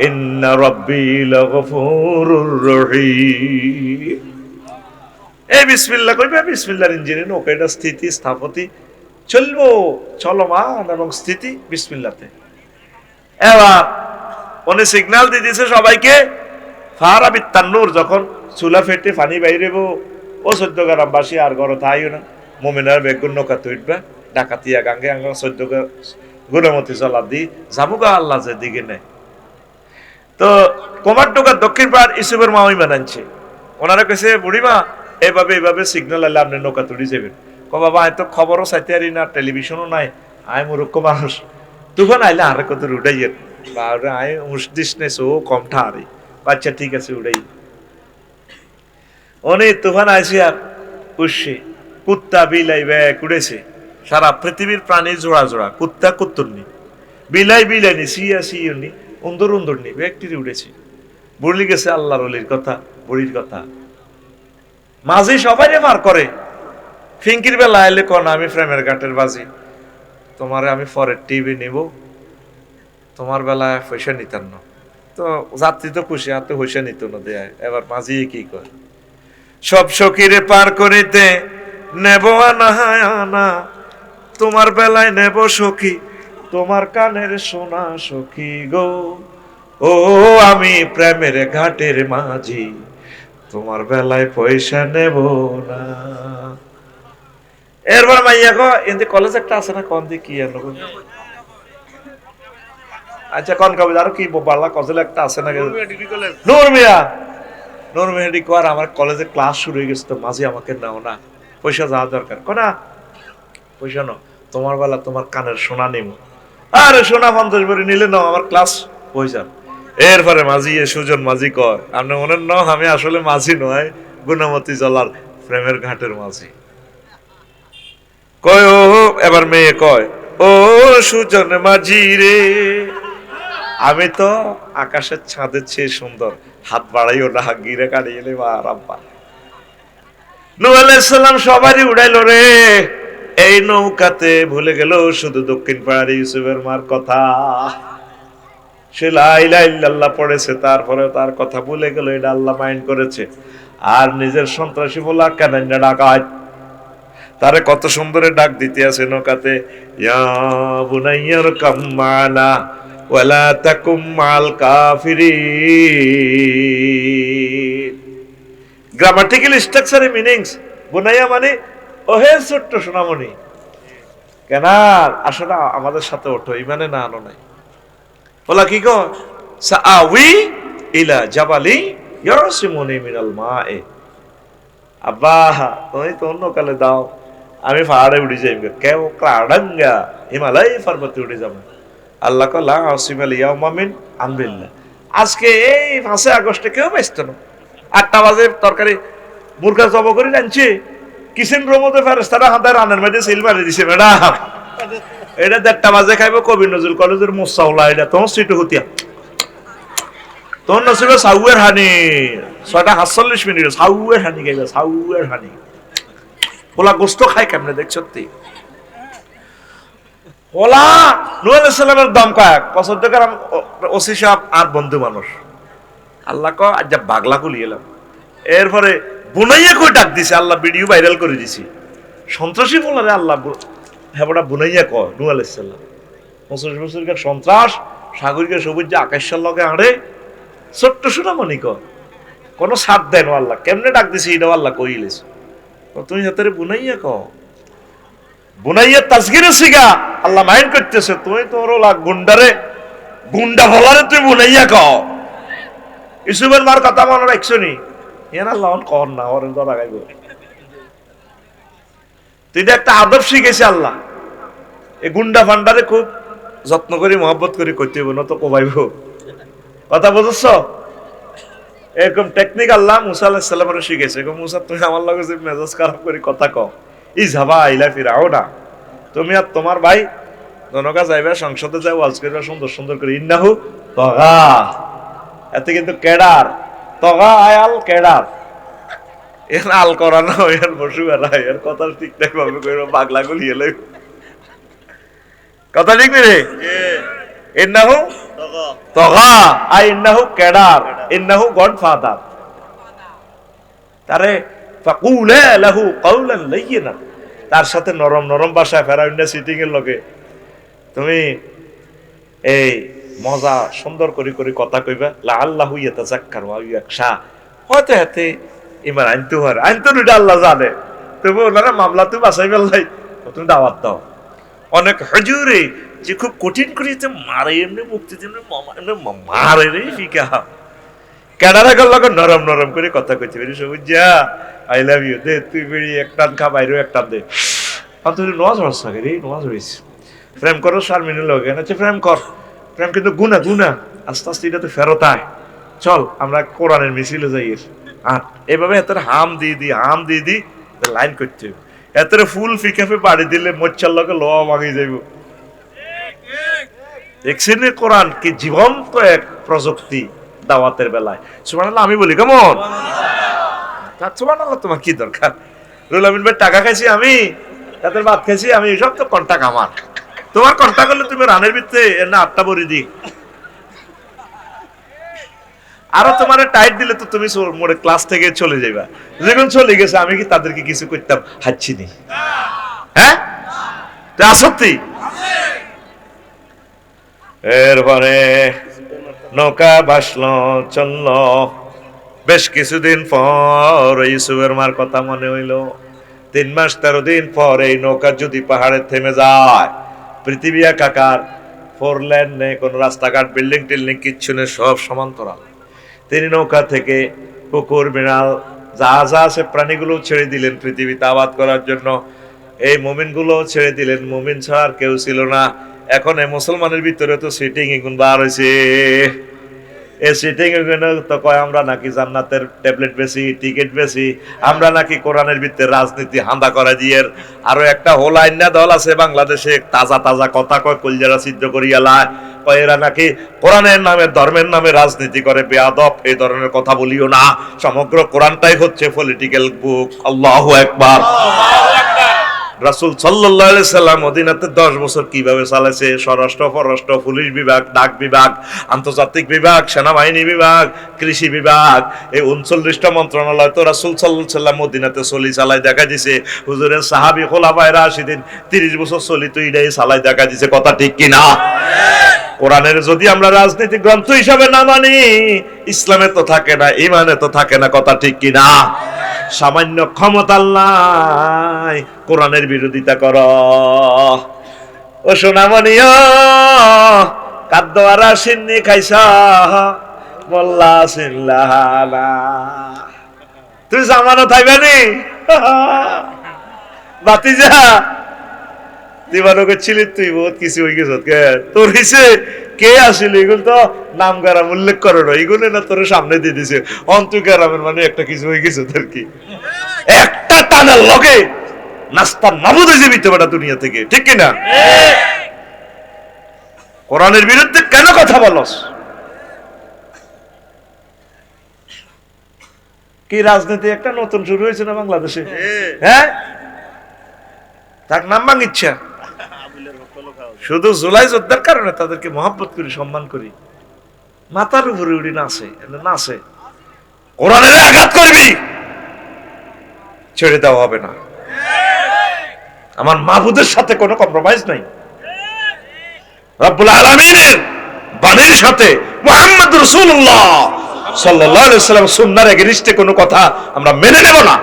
ইন্না রাব্বি লাগফুরুর রহিম। এই বিসমিল্লাহ কইবে, বিসমিল্লাহর ইঞ্জিনে নৌকাটা স্থিতি স্থাপতি চলবো, চলমান এবং স্থিতি বিসমিল্লাহতে। এবার উনি সিগন্যাল দিয়ে দিয়েছে সবাইকে, ফারাবিত তান্নুর, যখন চুলা ফেটে পানি বাইরেবো, ও 14 গ্রামবাসী আর ঘর থাইও না, মোমেনার বেগুন নৌকাতে উঠবে, ডাকাতিয়া গাঙ্গে 14 গুণমতি চলা দি যাবুগা আল্লাহ যে দিকে নেয়। তো কুমার টোকার দক্ষিণ পাড় ইসুফের মা ওই মানানছে, ওনারা কেছে বুড়িমা এইভাবে সিগন্যাল আলে আপনি নৌকা তুলি যাবেন। বাবা এত খবরও চাইতে পারি না, টেলিভিশনও নাই, আয় মূর্খ মানুষ, তুফান আইলে আর কত উঠাইয়ের বা আয় মুসদিস নেছ ও কমঠা আরে বাচ্চা ঠিক আছে উড়াই। অনেক তুফান আইসি আর উঠছে, কুত্তা বিলাই ব্যাগ উড়েছে, সারা পৃথিবীর প্রাণী জোড়া জোড়া, কুত্তা কুত্তরনি, বিলাই নি, সিয়ানি, উন্দর নি, ব্যক্তির উড়েছে। বুড়লি গেছে আল্লাহর ওলির কথা, বুড়ির কথা। মাঝি সবাই পার করে। ফিঙ্কির বেলা এলে কন আমি ফ্রেমের ঘাটের বাজি, তোমারে আমি পরের টিভি নিব, তোমার বেলায় পয়সা নিতাম না। তো যাত্রী তো খুশি, হাতে পয়সা নিত না দেয়। এবার মাঝি কি কয়, সব সখীরে পার করিতে নেব আনা, তোমার বেলায় নেব সখী তোমার কানের সোনা সখী গো, ও আমি প্রেমের ঘাটের মাঝি, তোমার বেলায় পয়সা নেব না। এরপর মাইয়া কো এতে কলেজ একটা আছে না, কোন দি কি এর আচ্ছা কোন কবে আর কি বালা কলেজ একটা আছে না, নূর মেহেদি কর আমার কলেজে ক্লাস শুরু হয়ে গেছে, তো মাঝি আমাকে নাও না, পয়সা যাওয়া দরকার। কোনা পয়সা নাও, তোমার বেলা তোমার কানের সোনা নিব। আরে সোনা 50 ভরি নিলে নাও, আমার ক্লাস পয়সা। এরপরে মাঝি সুজন মাঝি কয়, আপনি মনে ন আমি আসলে মাঝি নয়, গুণমতি জলার প্রেমের ঘাটের মাঝি। কয় ও, এবার মেয়ে কয়, ও সুজন মাঝি রে, আমি তো আকাশের ছাদের চেয়ে সুন্দর, হাত বাড়াইও না, গিরে কাড়িয়ে বা রাব্বা। নূহ আলাইহিস সালাম সবারই উড়াইলো রে, এই নৌকাতে ভুলে গেল শুধু দক্ষিণ পাড়ার ইউসুফের মার কথা। সে লা ইলাহা ইল্লাল্লাহ পড়েছে, তারপরে তার কথা ভুলে গেল, এটা আল্লাহ মাইন্ড করেছে। আর নিজের সন্ত্রাসী বলা কেন ডাকাত, তারে কত সুন্দরে ডাক দিতে আছে নৌকাতে, ইয়া বুনাইয়ার কাম্মানা ওয়ালা তাকুম মাল কাফিরিন। গ্রামাটিক্যাল স্ট্রাকচারে মিনিংস, বুনাইয়া মানে ওহে ছোট্ট সোনামণি, কেন আসো না আমাদের সাথে ওঠো, ইমানে না আনো নাই। বলা কি গো, সাআউই ইলা জাবালি ইয়াসিমুনি মিনাল মায়ে। আব্বা তুমি তো অন্য কালে দাও, আমি পাহাড়ে উঠে যাইব, কেউ ক্লাডাঙ্গা হিমালয় পর্বতে উঠে যাব। আল্লাহ লা আসিমাল ইয়াউমা মিন আমরিল্লাহ। আজকে এই 5 আগস্টে কেউ ব্যস্ত না, 8টা বাজে তরকারি মুরগা জব করে আনছে, কিচেন রুমতে ফেরেশতারা হাতে রান্নার মধ্যে সিল মারি দিছে। ম্যাডাম এটা 1:30 বাজে খাইব কবি নজরুল কলেজের মোসাউলা, এটা তোমার সিটু হতিয়া তোর নসিবে সাউয়ের হানি 6:47 মিনিট সাউয়ের হানি খাইবে, সাউয়ের হানি। ওলা গোস্ত খায় কেমনে দেখছ? ওলা নূহ আলাইহিস সালামের দম কাক পছন্দ করাম ওসি সাহেব আর বন্ধু মানুষ। আল্লাহ ক আজ বাগলা কুলি এলাম। এরপরে বুনাইয়া কই ডাক দিছে, আল্লাহ ভিডিও ভাইরাল করে দিছি। সন্ত্রাসী বলারে আল্লাহ হেবড়া বুনাইয়া কয় নূহ আলাইহিস সালাম 25 বছরকার সন্ত্রাস, সাগরিকা সবুজ আকাশের লগে আড়ে ছোট্ট সোনামণি ক কোনো সাথ দেন আল্লাহ কেমনে ডাক দিছি, এটা আল্লাহ কইলেছ। তুমি হাতের বুনাইয়া ক, বুনাইয়া তাসগিরে সিগা আল্লাহ মাইন্ড করতেছে, তুমি তোর ওলা গুন্ডারে গুন্ডা বলারে তুই বুনাইয়া ক। ইসুফের মার কথা মনে রাখছো নি? এর আল্লাহ কর না, ওর ধরা গাইব। তুই একটা আদব শিখেছে আল্লাহ, এই গুন্ডা ফান্ডারে খুব যত্ন করে মহব্বত করে করতে হইব, না তো কমাইব। কথা বুঝছ? এরকম টেকনিক আল্লাহ মুসা আলাইহিস সালামের শিখেছে। মুসা তুমি আমার লগে যে মেজাজ খারাপ করে কথা কও, ই যাবা ইলা ফিরাও না, তুমি আর তোমার ভাই জনকা যাইবা সংসদে যাই ওয়াজ করবা সুন্দর সুন্দর করে, ইন্নাহু তগা। এতে কিন্তু কেডার তগা আয়াল কেডার, এর আল করা না, এর বসু বেড়া, এর কথা ঠিকঠাক ভাবে কইরো, পাগলা গুলি এলে কথা ঠিক নেই। ইন্নাহু তগা আই ইন্নাহু কেডার, ইন্নাহু গডফাদার। তারে ফাকুলা লাহু কাওলান লাইয়িনা, তার সাথে নরম নরম ভাষায় ফেরাউন্ডা সিটিং এর লগে তুমি এই মজা সুন্দর করে করে কথা কইবা। লাআল্লাহু ইয়াতাযাক্কারু আও ইয়াখশা, হয়তো এতে ইমান আনতে হয়, আনতে এটা আল্লাহ জানে। তবু ওনারা মামলা তুই বাঁচাই ফেললাই, তুমি দাওয়াত দাও। অনেক হুজুরে যে খুব কঠিন করে মারে, এমনি মুক্তি এমনি মারে রে ফিকা, কেডারা গেল নরম নরম করে কথা কইতে পারি। সবুজ যা আই লাভ ইউ দে, তুই বেরি এক টান খা, বাইরেও এক টান দে। তুই নোয়াজ হস না রে, নোয়াজ হয়েছে প্রেম করো শারমিনের লগে, আচ্ছা প্রেম কর, প্রেম কিন্তু গুনা গুনা, আস্তে আস্তে এটা তো ফেরত আয়। চল আমরা কোরআনের মিছিলে যাই। আর এভাবে এত হাম দিয়ে দি হাম দিয়ে দি লাইন করতে হবে। এত ফুল ফিকাফে বাড়ি দিলে মোচ্চার লগে লোয়া ভাঙি যাইব। দেখছেন কোরআন কি জীবন্ত এক প্রযুক্তি দাওয়াতের বেলায়। সুবহানাল্লাহ আমি বলি কেমন? সুবহানাল্লাহ তোমার কি দরকার? রুল আমিন ভাই টাকা খাইছি আমি, তাদের ভাত খাইছি আমি, সব তো কন্টাক্ট আমার। তোমার কন্টাক্ট করলে তুমি রানের ভিতরে না 8টা বড়ি দি, আরো তোমার টাইট দিলে তো তুমি মোড়ে ক্লাস থেকে চলে যাইবা। যখন চলে গেছে আমি কি তাদেরকে কিছু করতাম? হাঁচছি নি, হ্যাঁ আসক্তি। এরপরে নৌকা ভাসলো চললো, বেশ কিছুদিন পর ইউসুফের মার কথা মনে হইল। 3 মাস 13 দিন পর এই নৌকা যদি পাহাড়ে থেমে যায়, পৃথিবী একাকার, 4 লেন নেই, কোন রাস্তাঘাট বিল্ডিং টিল্ডিং কিচ্ছু নেই, সব সমান্তরাল। তিনি নৌকা থেকে কুকুর বিড়াল যা যা আছে প্রাণীগুলো ছেড়ে দিলেন পৃথিবীতে আবাদ করার জন্য। এই মুমিনগুলো ছেড়ে দিলেন, মুমিন ছাড়া আর কেউ ছিল না। এখন এই মুসলমানের ভিতরে তো সিটিং এখন বার হয়েছে। এই সিটিং তো কয় আমরা নাকি জান্নাতের ট্যাবলেট বেশি, টিকিট বেশি, আমরা নাকি কোরআনের ভিতরে রাজনীতি হান্দা করা দিয়ে। আরো একটা হোল আইনা দল আছে বাংলাদেশে, তাজা তাজা কথা কয়, কলজারা সিদ্ধ করিয়া লায়, কয় এরা নাকি কোরআনের নামে ধর্মের নামে রাজনীতি করে। বেয়াদব, এই ধরনের কথা বলিও না, সমগ্র কোরআনটাই হচ্ছে পলিটিক্যাল বুক। আল্লাহু আকবার। রাসূল সাল্লাল্লাহু আলাইহি সাল্লাম মদিনাতে 10 বছর কিভাবে চালাইছে, স্বরাষ্ট্র, পররাষ্ট্র, পুলিশ বিভাগ, ডাক বিভাগ, আন্তর্জাতিক বিভাগ, সেনাবাহিনী বিভাগ, কৃষি বিভাগ, এই 39টা মন্ত্রণালয় তো রাসূল সাল্লাল্লাহু আলাইহি সাল্লাম মদিনাতে চলি চালাই দেখা দিয়েছে। হুজুরের সাহাবী খোলাফায়ে রাশিদিন 30 বছর চলি তো এটাই চালাই দেখা দিয়েছে। কথা ঠিক কি না? কোরআনের যদি আমরা রাজনৈতিক গ্রন্থ হিসাবে না মানি, ইসলামে তো থাকে না, ঈমানে তো থাকে না। কথা ঠিক কি না? সামান্য ক্ষমতা আল্লাহ কোরআনের বিরোধিতা কর। ও সোনামণিও কাদ্দওয়ারা সিন্নি খাইছা মোল্লা সিল্লাহানা, তুই জামানত থাইবানি বাতিজা দিবানো করছিলি, তুই বহুত কিছু হয়ে গেছ। কে তোর হিসে কে আসিল এগুলো তো নাম গারাম উল্লেখ করে না, এগুলো না তোর সামনে দিয়ে দিছে অন্তু গারামের মানে একটা কিছু হয়ে গেছে তোর কি একটা টানার লগে নাস্তার নাবুদ হয়ে যাবি তো বেটা দুনিয়া থেকে, ঠিক কিনা? কোরআনের বিরুদ্ধে কেন কথা বলস? কি রাজনীতি একটা নতুন শুরু হয়েছে না বাংলাদেশে? হ্যাঁ, তার নাম ভাঙিচ্ছা শুধু জুলাই যোদ্ধার কারণে তাদেরকে মহব্বত করি, সম্মান করি, মাথার উপরে উড়ি নাচে নাচে। কোরআনের আঘাত করবি, ছেড়ে দেওয়া হবে না। আমার মাহবুদের সাথে কোনো কম্প্রোমাইজ নাই। রব্বুল আলামিনের বাণীর সাথে মুহাম্মদ রাসূলুল্লাহ সাল্লাল্লাহু আলাইহি ওয়াসাল্লাম সুন্নাহর এগেইনস্টে কোনো কথা আমরা মেনে নেব না।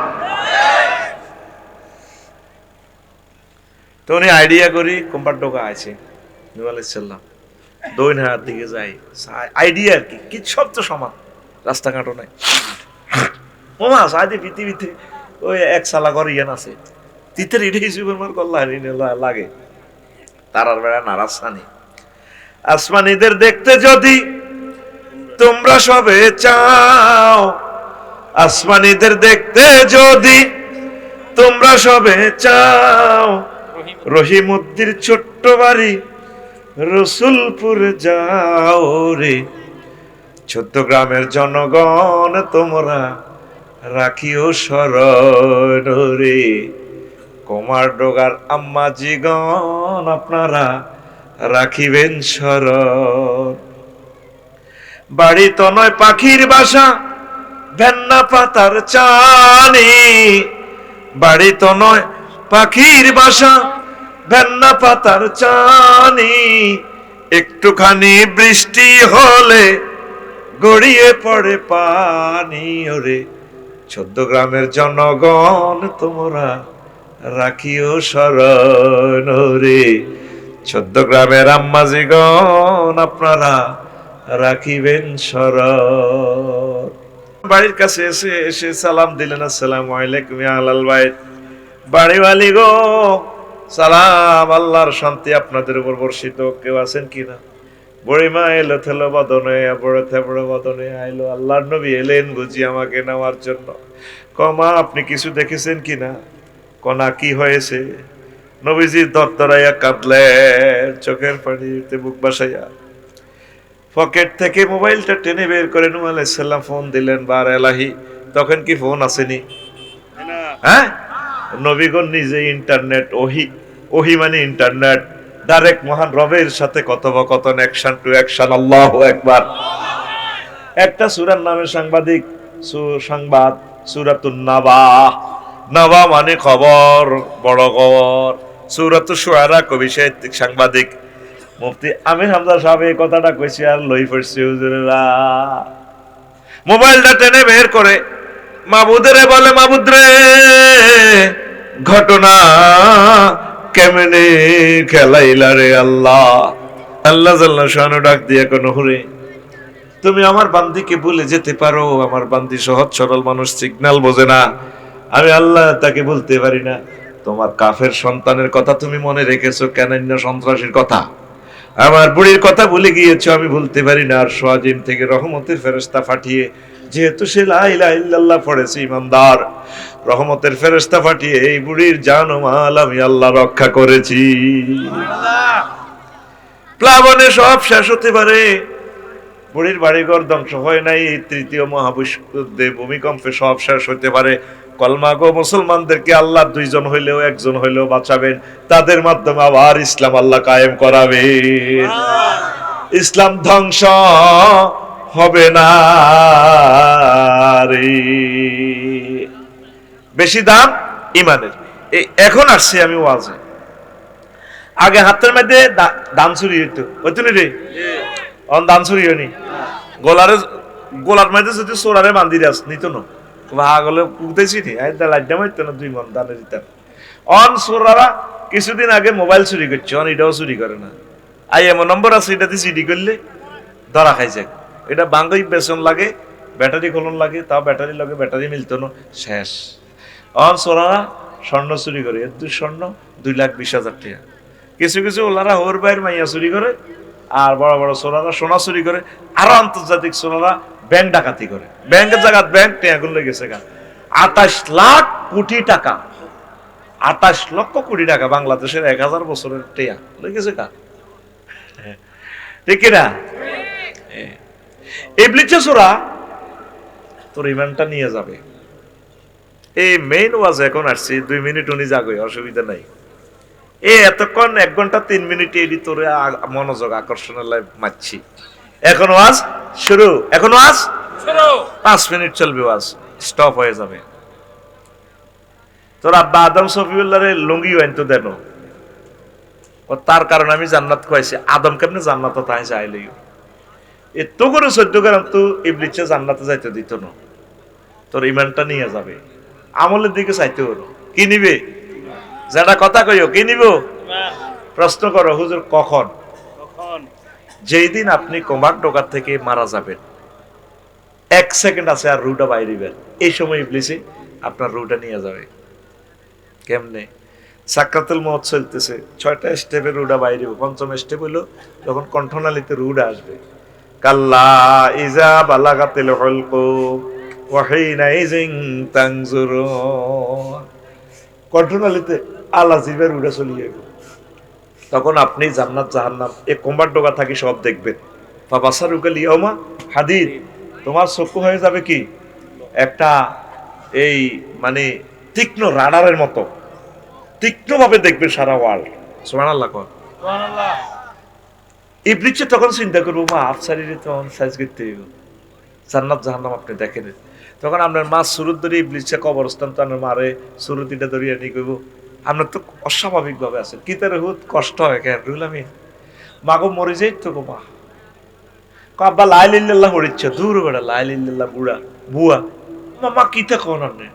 তো উনি আইডিয়া করি কোম্পার ঢোকা আছে নূহ আলাইহিস সালাম দৈন হাত দিকে যাই, আইডিয়া আর কি সব তো সমান, রাস্তাঘাটও নাই। ওমা সাদি পৃথিবীতে ওই এক সালা ঘর ইয়ান আছে তিতের এটাই সুপারমার কল্যাণ লাগে তারার বেড়া নারাসানি। আসমানীদের দেখতে যদি তোমরা সবে চাও, আসমানীদের দেখতে যদি তোমরা সবে চাও, রহিমউদ্দির ছোট্ট বাড়ি রসুলপুরে যাও রে। 14 গ্রামের জনগণ তোমরা রাখিও স্মরণ রে। কুমারডোগার আম্মাজিগণ আপনারা রাখিবেন স্মরণ। বাড়ি তো নয় পাখির বাসা, ভেন্না পাতার চানি, বাড়ি তো নয় পাখির বাসা, ভেন্না পাতার চানি, একটুখানি বৃষ্টি হলে গড়িয়ে পড়ে পানি ওরে। 14 গ্রামের জনগণ তোমরা রাখিও স্মরণ রে। 14 গ্রামের আম্মাজিগণ আপনারা রাখিবেন স্মরণ। বাড়ির কাছে এসে সালাম দিলেন, আসসালামু আলাইকুম ইয়া আহলাল বাইত। বাড়িওয়ালি গো সালাম, আল্লাহর শান্তি আপনাদের উপর বর্ষিত। কেউ আছেন কিনা? বুড়িমা এলো থেলো বদনে, বড় থেবড় বদনে আইলো। আল্লাহর নবী এলেন বুঝি আমাকে নেওয়ার জন্য। কমা আপনি কিছু দেখেছেন কিনা? কনা কি হয়েছে? নবীজি দরদরাইয়া কাঁদলেন, চোখের পানিতে বুক বাসাইয়া পকেট থেকে মোবাইলটা টেনে বের করে নূহ আলাইহিস সালাম ফোন দিলেন। বার এলাহি, তখন কি ফোন আসেনি? হ্যাঁ, নবীগণ নিজে ইন্টারনেট, ওহি মানে ইন্টারনেট, ডাইরেক্ট মহান রবের সাথে কথোপকথন, অ্যাকশন টু অ্যাকশন। আল্লাহু আকবার। একটা সূরার নামে সাংবাদিক, সংবাদ সূরাতুন নাবা। নাবা মানে খবর, বড় খবর। সূরাতুশ শুআরা কবি সাহিত্যিক সাংবাদিক। মুফতি আমির হামজা সাহেব এই কথাটা কইছে আর লই পড়ছে হুজুরেরা। মোবাইলটা টেনে বের করে মাবুদরে বলে, মাবুদ রে ঘটনা কেমনে খেলাইলা রে আল্লাহ। আল্লাহ জাল্লা শানু ডাক দিয়া কোন হুরে, তুমি আমার বান্দিকে ভুলে যেতে পারো? আমার বান্দি সহজ সরল মানুষ, সিগন্যাল বোঝে না। আমি আল্লাহ তাকে বলতে পারি না। তোমার কাফের সন্তানের কথা তুমি মনে রেখেছো, কেনন্য সন্ত্রাসীর কথা, আমার বুড়ির কথা ভুলে গিয়েছো, আমি ভুলতে পারি না। আর সোয়াজিম থেকে রহমতের ফেরেশতা পাঠিয়ে, যেহেতু সে লা ইলাহা ইল্লাল্লাহ পড়েছে, ইমানদার, রহমতের ফেরেশতা পাঠিয়ে এই বুড়ির জান ও মাল আমি আল্লাহ রক্ষা করেছি। প্লাবনে সব শেষ হতে পারে, বুড়ির বাড়িঘর ধ্বংস হয় নাই, এই তৃতীয় মহাবিশ্বে ভূমিকম্পে সব শেষ হতে পারে। কলমা গো মুসলমানদেরকে আল্লাহ দুইজন হইলেও একজন হইলেও বাঁচাবেন, তাদের মাধ্যমে আবার ইসলাম আল্লাহ কায়েম করাবেন। ইসলাম ধ্বংস হবে না রে। বেশি দাম ইমানের। এখন আসছি আমি ওয়াজে। আগে হাতের মধ্যে দান চুরি হইতো, হইতো নি রে? অন দান চুরি হয়নি। গোলার মধ্যে যদি সোরারে বান্ধি দাস নিত না, ভাগলে উঠেছি নি, লাইডা মারতো না 2 মণ দানে দিতাম। অন সোরারা কিছুদিন আগে মোবাইল চুরি করছে, অন এটাও চুরি করে না। এমন নম্বর আছে, এটাতে সিডি করলে ধরা খাই যায়। এটা বাঙ্গই বেসন লাগে, ব্যাটারি খোলন লাগে, তাও ব্যাটারি লাগে, ব্যাটারি মিলতো না, শেষ। অন সোরারা স্বর্ণ চুরি করে, স্বর্ণ 2,20,000 টাকা। কিছু কিছু ওলারা ওর বাইরের মাইয়া চুরি করে, আর বড় বড় সোনারা সোনা চুরি করে, আরো আন্তর্জাতিক সোনারা ব্যাংক ডাকাতি করে। ব্যাংকের জায়গা ব্যাংক টেয়াগুলো লেগেছে গা 28 লাখ কোটি টাকা, 28 লক্ষ কোটি টাকা বাংলাদেশের 1000 বছরের টেয়া লেগেছে গা, ঠিক না? ইবলিস সোরা তোর ইমানটা নিয়ে যাবে। এই মেইন ওয়াজ এখন আসছি, 2 মিনিট উনি যাবে, অসুবিধা নাই। এতক্ষণ 1 ঘন্টা 3 মিনিট এডি তোরে মনোযোগ আকর্ষণের লাই মারছি। এখন ওয়াজ শুরু, এখন ওয়াজ শুরু। 5 মিনিট চলবে, ওয়াজ স্টপ হয়ে যাবে। তোর আব্বা আদম সফিউল্লাহরে লুঙ্গি আনতো দেন, তার কারণ আমি জান্নাত খুয়াইছি। আদম কেমনে জান্নাত তাই চাইলেই এত করে 14 গ্রাম তো ইবলিসে জান্নাতে যাইতে দিত না। তোর ইমানটা নিয়ে যাবে, আমলের দিকে চাইতে হলো। কি নিবে? যেটা কথা কইও, কি নিব? প্রশ্ন করো, হুজুর কখন? যেই দিন আপনি কোমাক ডোকার থেকে মারা যাবেন, 1 সেকেন্ড আছে আর রুটা বাইরিবেন, এই সময় ইবলিসে আপনার রুটা নিয়ে যাবে। কেমনে? সাকরাতুল মউত চলতেছে, 6টা স্টেপে রুটা বাইরিব। 5ম স্টেপ হলো যখন কণ্ঠনালীতে রুটা আসবে, কাল্লা ইজা বালাগাতিল হুলকুম ওয়া হিনা ইজিন তানজুরুন। কণ্ঠনালীতে আল্লাহ জিবের উড়ে চলে যাবে, তখন আপনি জান্নাত জাহান্নাম এই কোম্বার ডোকা থাকি সব দেখবেন। ফাবাসারুকাল ইয়াউমা হাদিদ, তোমার চক্ষু হয়ে যাবে কি একটা এই মানে তীক্ষ্ণ রাডারের মতো, তীক্ষ্ণভাবে দেখবে সারা ওয়ার্ল্ড। সুবহানাল্লাহ কোন সুবহানাল্লাহ। ইবলিস তখন চিন্তা করবো, মা আফসারিরে তো সাইজ করতে হইব, জান্নাত জাহান্নাম আপনি দেখেন। তখন আপনার মা সুরত ধরে ইবলিসে কবরস্থান তো আপনার মারে সুরতিটা ধরিয়ে নিয়ে কইব, আপনার তো অস্বাভাবিক ভাবে আছেন, কি তার হুত কষ্ট হয় কেন? রুল আমি মাগো মরে যাই তো গো মা। আব্বা লাইলিল্লাহ পড়িচ্ছে, দূর বেড়া লাইলিল্লাহ বুড়া বুয়া। মা কিতা কোন আপনি?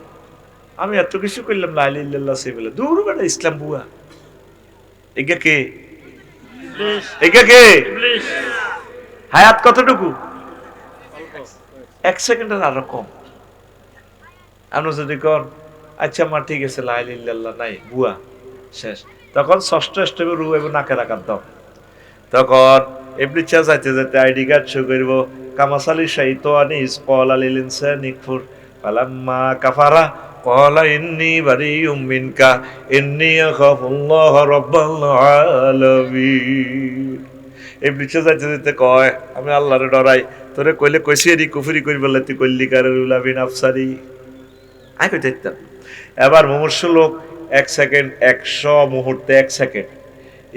আমি এত কিছু করলাম লাইলিল্লাহ সে বলে, দূর বেড়া ইসলাম বুয়া। এগা কে? এগা কে? হায়াত কতটুকু? 1 সেকেন্ডের আরো কম। আপনি যদি কন আচ্ছা মা ঠিক আছে লাইলিল্লাহ নাই বুয়া, শেষ। তখন 6ষ্ঠ স্টেপে রু এবং নাকে রাখার দাও। তখন ইবলিস যাইতে যাইতে আইডি কার্ড শো করব, কামাসালি শাইতানি ইসকাল লিল ইনসানি কুফর ফালাম্মা কাফারা ক্বালা ইন্নী বারিউম মিনকা ইন্নী আখাফুল্লাহ রাব্বাল আলামিন। ইবলিস যাইতে যাইতে কয়, আমি আল্লাহরে ডরাই, তোরে কইলে কইছি এরি কুফরি করি বলে তুই কইলি কারে রুলাবিন আফসারি আই কই দেখতাম। এবার মুমূর্ষু লোক 1 সেকেন্ড, 100 মুহূর্তে 1 সেকেন্ড,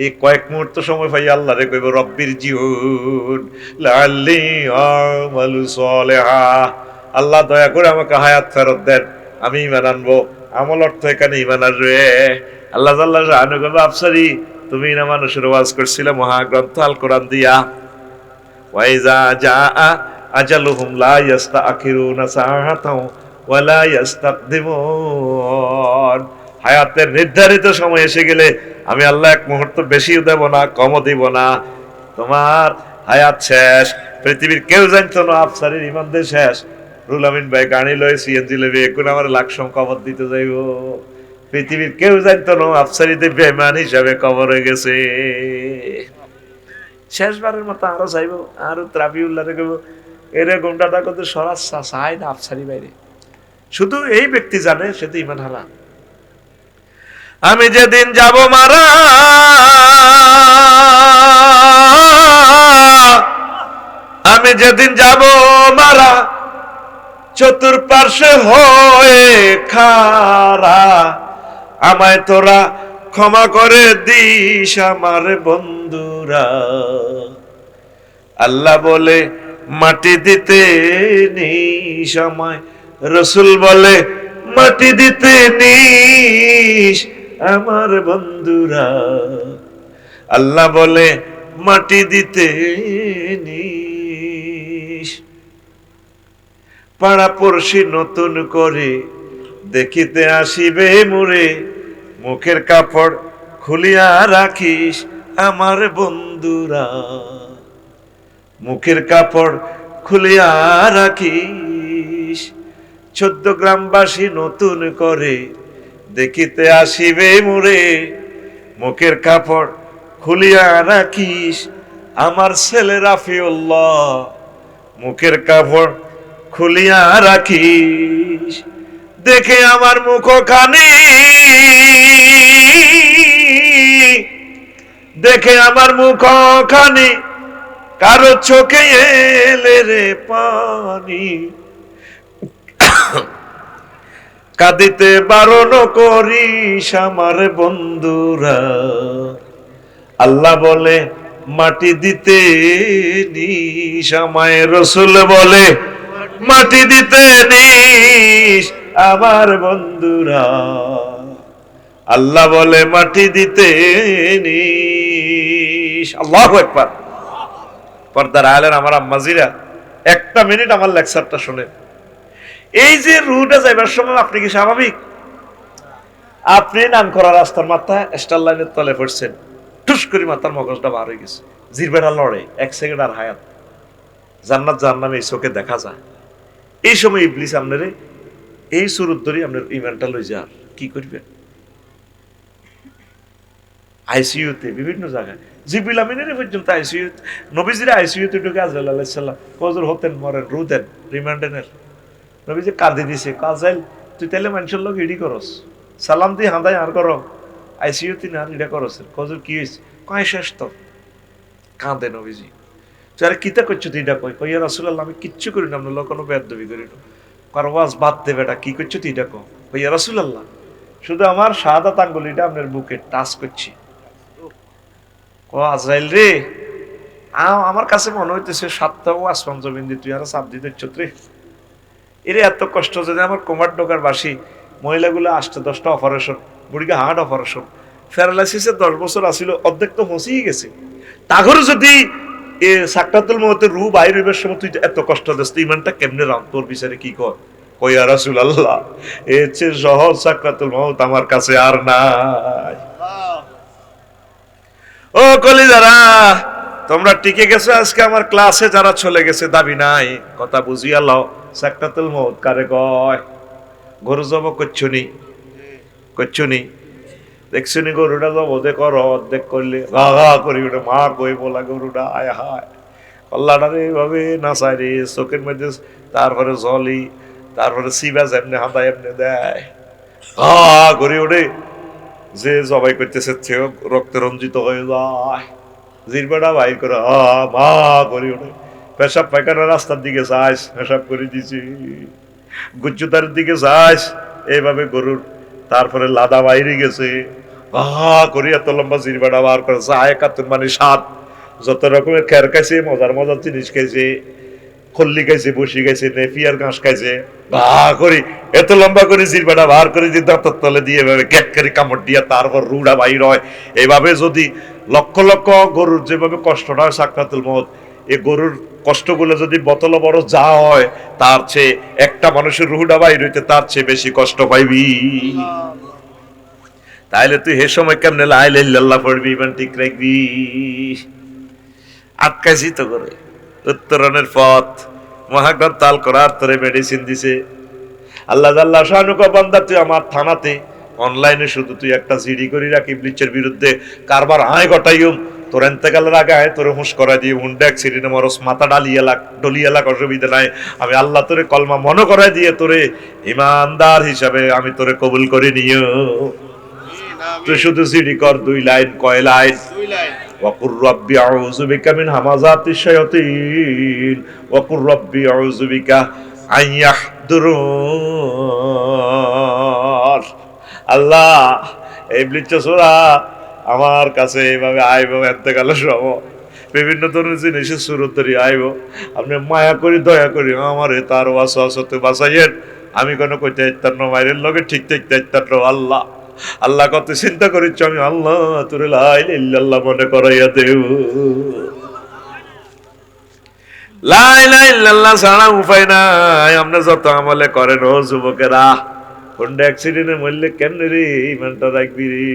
এই কয়েক মুহূর্ত সময় পাই আল্লাহরে কইব রব্বির জিউন লাআল্লি আমালু সালিহা, আল্লাহ দয়া করে আমাকে হায়াত ফেরত দেন, আমি ঈমান আনবো। আমল অর্থ এখানে ঈমান আসবে। আল্লাহ জাল্লাহু শাআনু কইব, আফসারি তুমি না মানুষের ওয়াজ করছিলে মহাগ্রন্থ আল কোরআন দিয়া, ওয়া ইজা জাআ আজালুহুম লা ইস্তাখিরুনা সাআতাও ওয়া লা ইস্তাকদিমুন। হায়াতের নির্ধারিত সময় এসে গেলে আমি আল্লাহ 1 মুহূর্ত বেশিও দেব না, কমও দিব না। তোমার হায়াত শেষ। পৃথিবীর কেউ জানতো না আফসারির ঈমান দে শেষ। রুল আমিন ভাই গাড়ি লয়ে সিএনজি লেবে এখন আমার লাখসম কবর দিতে যাইব। পৃথিবীর কেউ জানতো না আফসারিতে বেঈমান হিসাবে কবর হয়ে গেছে। শেষবারের মতো আরো যাইব, আরো ত্রাবিউল্লাহরে কইব এরকমটা কত সরাস চাই না আফসারি বাইরে। শুধু এই ব্যক্তি জানে, সে তো ঈমান হারা। আমি যেদিন যাব মারা, আমি যেদিন যাব মারা, চতুর্পার্শ্বে হয়ে খারা, আমায় তোরা ক্ষমা করে দিস আমার বন্ধুরা। আল্লাহ বলে মাটি দিতে নিস আমায়, রসুল বলে মাটি দিতে নিস আমার বন্ধুরা। আল্লাহ বলে মাটি দিতে নিস। পাড়া পড়শি নতুন করে দেখিতে আসিবে মোরে, মুখের কাপড় খুলিয়া রাখিস আমার বন্ধুরা। মুখের কাপড় খুলিয়া রাখিস। 14 গ্রামবাসী নতুন করে দেখিতে আসিবে মোরে, মুখের কাপড় খুলিয়া রাখিস আমার ছেলে রাফিউল্লাহ। মুখের কাপড় খুলিয়া রাখিস। দেখে আমার মুখখানি, দেখে আমার মুখখানি, কারো চোখে এলে রে পানি। কাঁদিতে বারণ করিস আমার বন্ধুরা। আল্লাহ বলে মাটি দিতে নিস আমায়, রসুল বলে মাটি দিতে নিস আমার বন্ধুরা। আল্লাহ বলে মাটি দিতে নিস। আল্লাহু আকবার। পর্দার আলেন আমার আম্মাজিরা, একটা মিনিট আমার লেকচারটা শুনে। এই যে রুটে যাইবার সময় আপনি কি স্বাভাবিক? আপনি নাম করা রাস্তার মাথায় স্টার লাইনের তলে পড়ছেন, টুস করে মাথার মগজটা বার হয়ে গেছে, জিরবেটা লড়ে 1 সেকেন্ড আর হায়াত। জান্নাত জাহান্নাম এই চোখে দেখা যায়। এই সময় ইবলিস আপনারে এই সুরত ধরে আপনার ইমানটা লই যার কি করবেন? আইসিইউতে, বিভিন্ন জায়গায়, জিবরিল আমিনের পর্যন্ত আইসিইউ, নবীজির আইসিইউতে ঢুকে আজরাইল আলাইহিস সালাম কজর হতেন, মরেন, রুদেন, রিমান্ডেনের। নবীজি কাঁদি দিছে, কাজাইল তুই তাইলে মানুষের লোক ইডি করস, সালাম তুই হাঁদাই আর করো, আইসিইউতে না ইডা করস। কজর কি হয়েছে? কয় শেষ তো। কাঁদে নবীজি। যারা কিতা করছো তুই এটা কই? কই ইয়া রাসূলুল্লাহ আমি কিচ্ছু করি না, আমরা কোনো বেয়াদবি করি না। কারো ওয়াজ বাদ দে বেটা, কি করছো তুই এটা কও? কই ইয়া রাসূলুল্লাহ শুধু আমার শাহাদাত আঙ্গুলিটা আপনার বুকে টাচ করছি। ও আজরাইল রে, আমার কাছে মনে হইতেছে 7টা আসমান জমিন দিয়ে তুই আর চাপ দিতে রে। এরে এত কষ্ট যদি আমার কোমার ডোকার বাসি মহিলাগুলো 8-10টা অপারেশন, বুড়িকে হার্ট অপারেশন, প্যারালাইসিসের 10 বছর আসিল, অর্ধেক তো হসিয়ে গেছে। তাগরও যদি এ সাকরাতুল মউতের রূহ বাইর হইবার সময় তুই এত কষ্ট দিস, তুই ইমানটা কেমনে রাম? তোর বিচারে কি কর? কই ইয়া রাসূলুল্লাহ এর চেয়ে সহজ সাকরাতুল মউত আমার কাছে আর নাই। ও কলিজারা, তোমরা টিকে গেছো আজকে আমার ক্লাসে, যারা চলে গেছে দাবি নাই, কথা বুঝিয়া লও। সাকরাতুল মউত কারে কয়? গরু জব করছুনি, করছুনি, দেখছুনি গরুটা জবদে কর, অর্ধেক করলে গা গা করি ওটা মা কই বলা গরুটা আয় হায় কল্লাটারে এইভাবে নাচাই রে চোখের মধ্যে, তারপরে জলি, তারপরে সিবাজ এমনি হাঁদা এমনি দেয়, হা করি ওঠে। যে জবাই করতেছে সেও রক্তে রঞ্জিত হয়ে যায়, জিরবাটা বাইর করে হা মা করি ওঠে। পেশাব পায়খানা রাস্তার দিকে যাস, পেশাব করে দিছি, গুজ্জুতার দিকে যাস, এইভাবে গরুর তারপরে লাদা বাইরে গেছে, হা করি এত লম্বা জিরবাটা বার করে যায় কাতুন মানে স্বাদ, যত রকমের খের খাইছে, মজার মজার জিনিস খাইছে, খল্লি খাইছে, বসি খাইছে, নেপিয়ার ঘাস খাইছে, ভা করি এত লম্বা করে জিরবাটা বার করে দিয়ে দাঁতের তলে দিয়ে এভাবে ক্যাক করে কামড় দিয়ে তারপর রুড়া বাইর হয়। এইভাবে যদি লক্ষ লক্ষ গরুর যেভাবে কষ্টটা হয় সাকরাতুল মউত, এই গরুর কষ্টগুলো যদি বোতল বড় যা হয়, তার চেয়ে একটা মানুষের রুহটা বাইর হইতে তার চেয়ে বেশি কষ্ট পাইবি। তাইলে তুই হে সময় কেমনে লা ইলাহা ইল্লাল্লাহ পড়বি, ইমান ঠিক রাখবি? আটকাইছি তো করে উত্তরণের পথ, মহাগ্রন্থ তাল করার তোরে মেডিসিন দিছে আল্লাহ জাল্লা শানু। বান্দা তুই আমার থানাতে অনলাইনে শুধু তুই একটা জিডি করি রাখি ব্লিচের বিরুদ্ধে কারবার আয় গটাইম, তোর এন্তেকালের আগে আয় তোরে হুঁশ করা দিয়ে হুন্ডা অ্যাক্সিডেন্টে মরস, মাথা ডলিয়ে লাগ, অসুবিধা নাই। আমি আল্লাহ তোরে কলমা মনে করাই দিয়ে তোরে ইমানদার হিসাবে আমি তোরে কবুল করে নিও। তুই শুধু জিডি কর 2 লাইন, কয় লাইন? 2 লাইন। ওয়াকুর রাব্বি আউযু বিকা মিন হামাযাতিশ শায়াতিন ওয়াকুর রাব্বি আউযু বিকা আন ইয়াহদুরুন। আল্লাহ, এই ইবলিসরা আমার কাছে এইভাবে আইব, এতেকালের সময় বিভিন্ন ধরনের জিনিসের সুরত ধরে আইব। আপনি মায়া করি, দয়া করি আমারে তার ওয়াসওয়াসাতে বাঁচাইয়েন। আমি কোনো কইতে ইত্তার মায়ের লগে ঠিক থাকতে ইত্তার আল্লাহ। আল্লাহ কত চিন্তা করিচ্ছ, আমি আল্লাহ তোরে লা ইলাহা ইল্লাল্লাহ মনে করাইয়া দেব। লা ইলাহা ইল্লাল্লাহ ছাড়া উপায় নাই। আমরা যত আমলে করেন ও যুবকেরা, কোনটা অ্যাক্সিডেন্টে মরলে কেমনে রে ইমানটা রাখবি রে?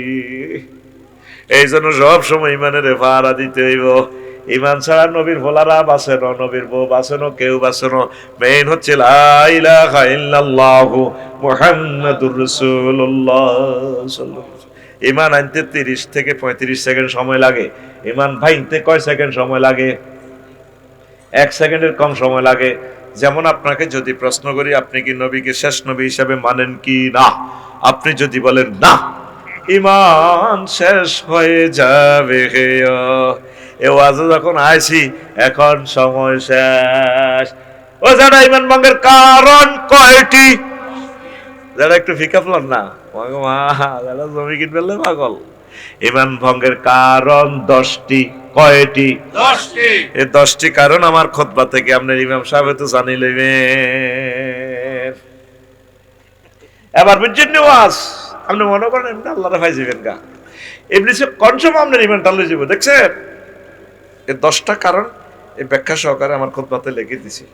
এই জন্য সব সময় ইমানের পাহারা দিতে হইব। ইমান ছাড়া নবীর ভোলারা বাঁচে না, নবীর বউ বাঁচে না, কেউ বাঁচে না। মেইন হচ্ছে লা ইলাহা ইল্লাল্লাহু মুহাম্মাদুর রাসূলুল্লাহ সাল্লাল্লাহু আলাইহি ওয়াসাল্লাম। ইমান আনতে 30 থেকে 35 সেকেন্ড সময় লাগে। ইমান ভাঙতে কয় সেকেন্ড সময় লাগে? 1 সেকেন্ডের কম সময় লাগে। যেমন আপনাকে যদি প্রশ্ন করি, আপনি কি নবীকে শেষ নবী হিসাবে মানেন কি না? আপনি যদি বলেন না, ইমান শেষ হয়ে যাবে। এ ওয়াজে যখন আইছি, এখন সময় শেষ। ও যারা ইমান ভঙ্গের কারণ কয়টি? যারা একটু ফিকা ফেলান না, যারা জমি কিনবে পাগল। ইমান ভঙ্গের কারণ 10টি। কয়টি? 10টি। এই 10টি কারণ আমার খুতবা থেকে আপনার ইমাম সাহেব তো জানি লইবেন। এবার বুঝছেন ওয়াজ, আপনি মনে করেন এমনি আল্লাহরে ভাই যাবেন গা, ইবলিসে কনসম আপনার ইমানটা লই যাব। দেখছেন, এই 10টা কারণ এই ব্যাখ্যা সহকারে আমার খুতবাতে লিখে দিছি।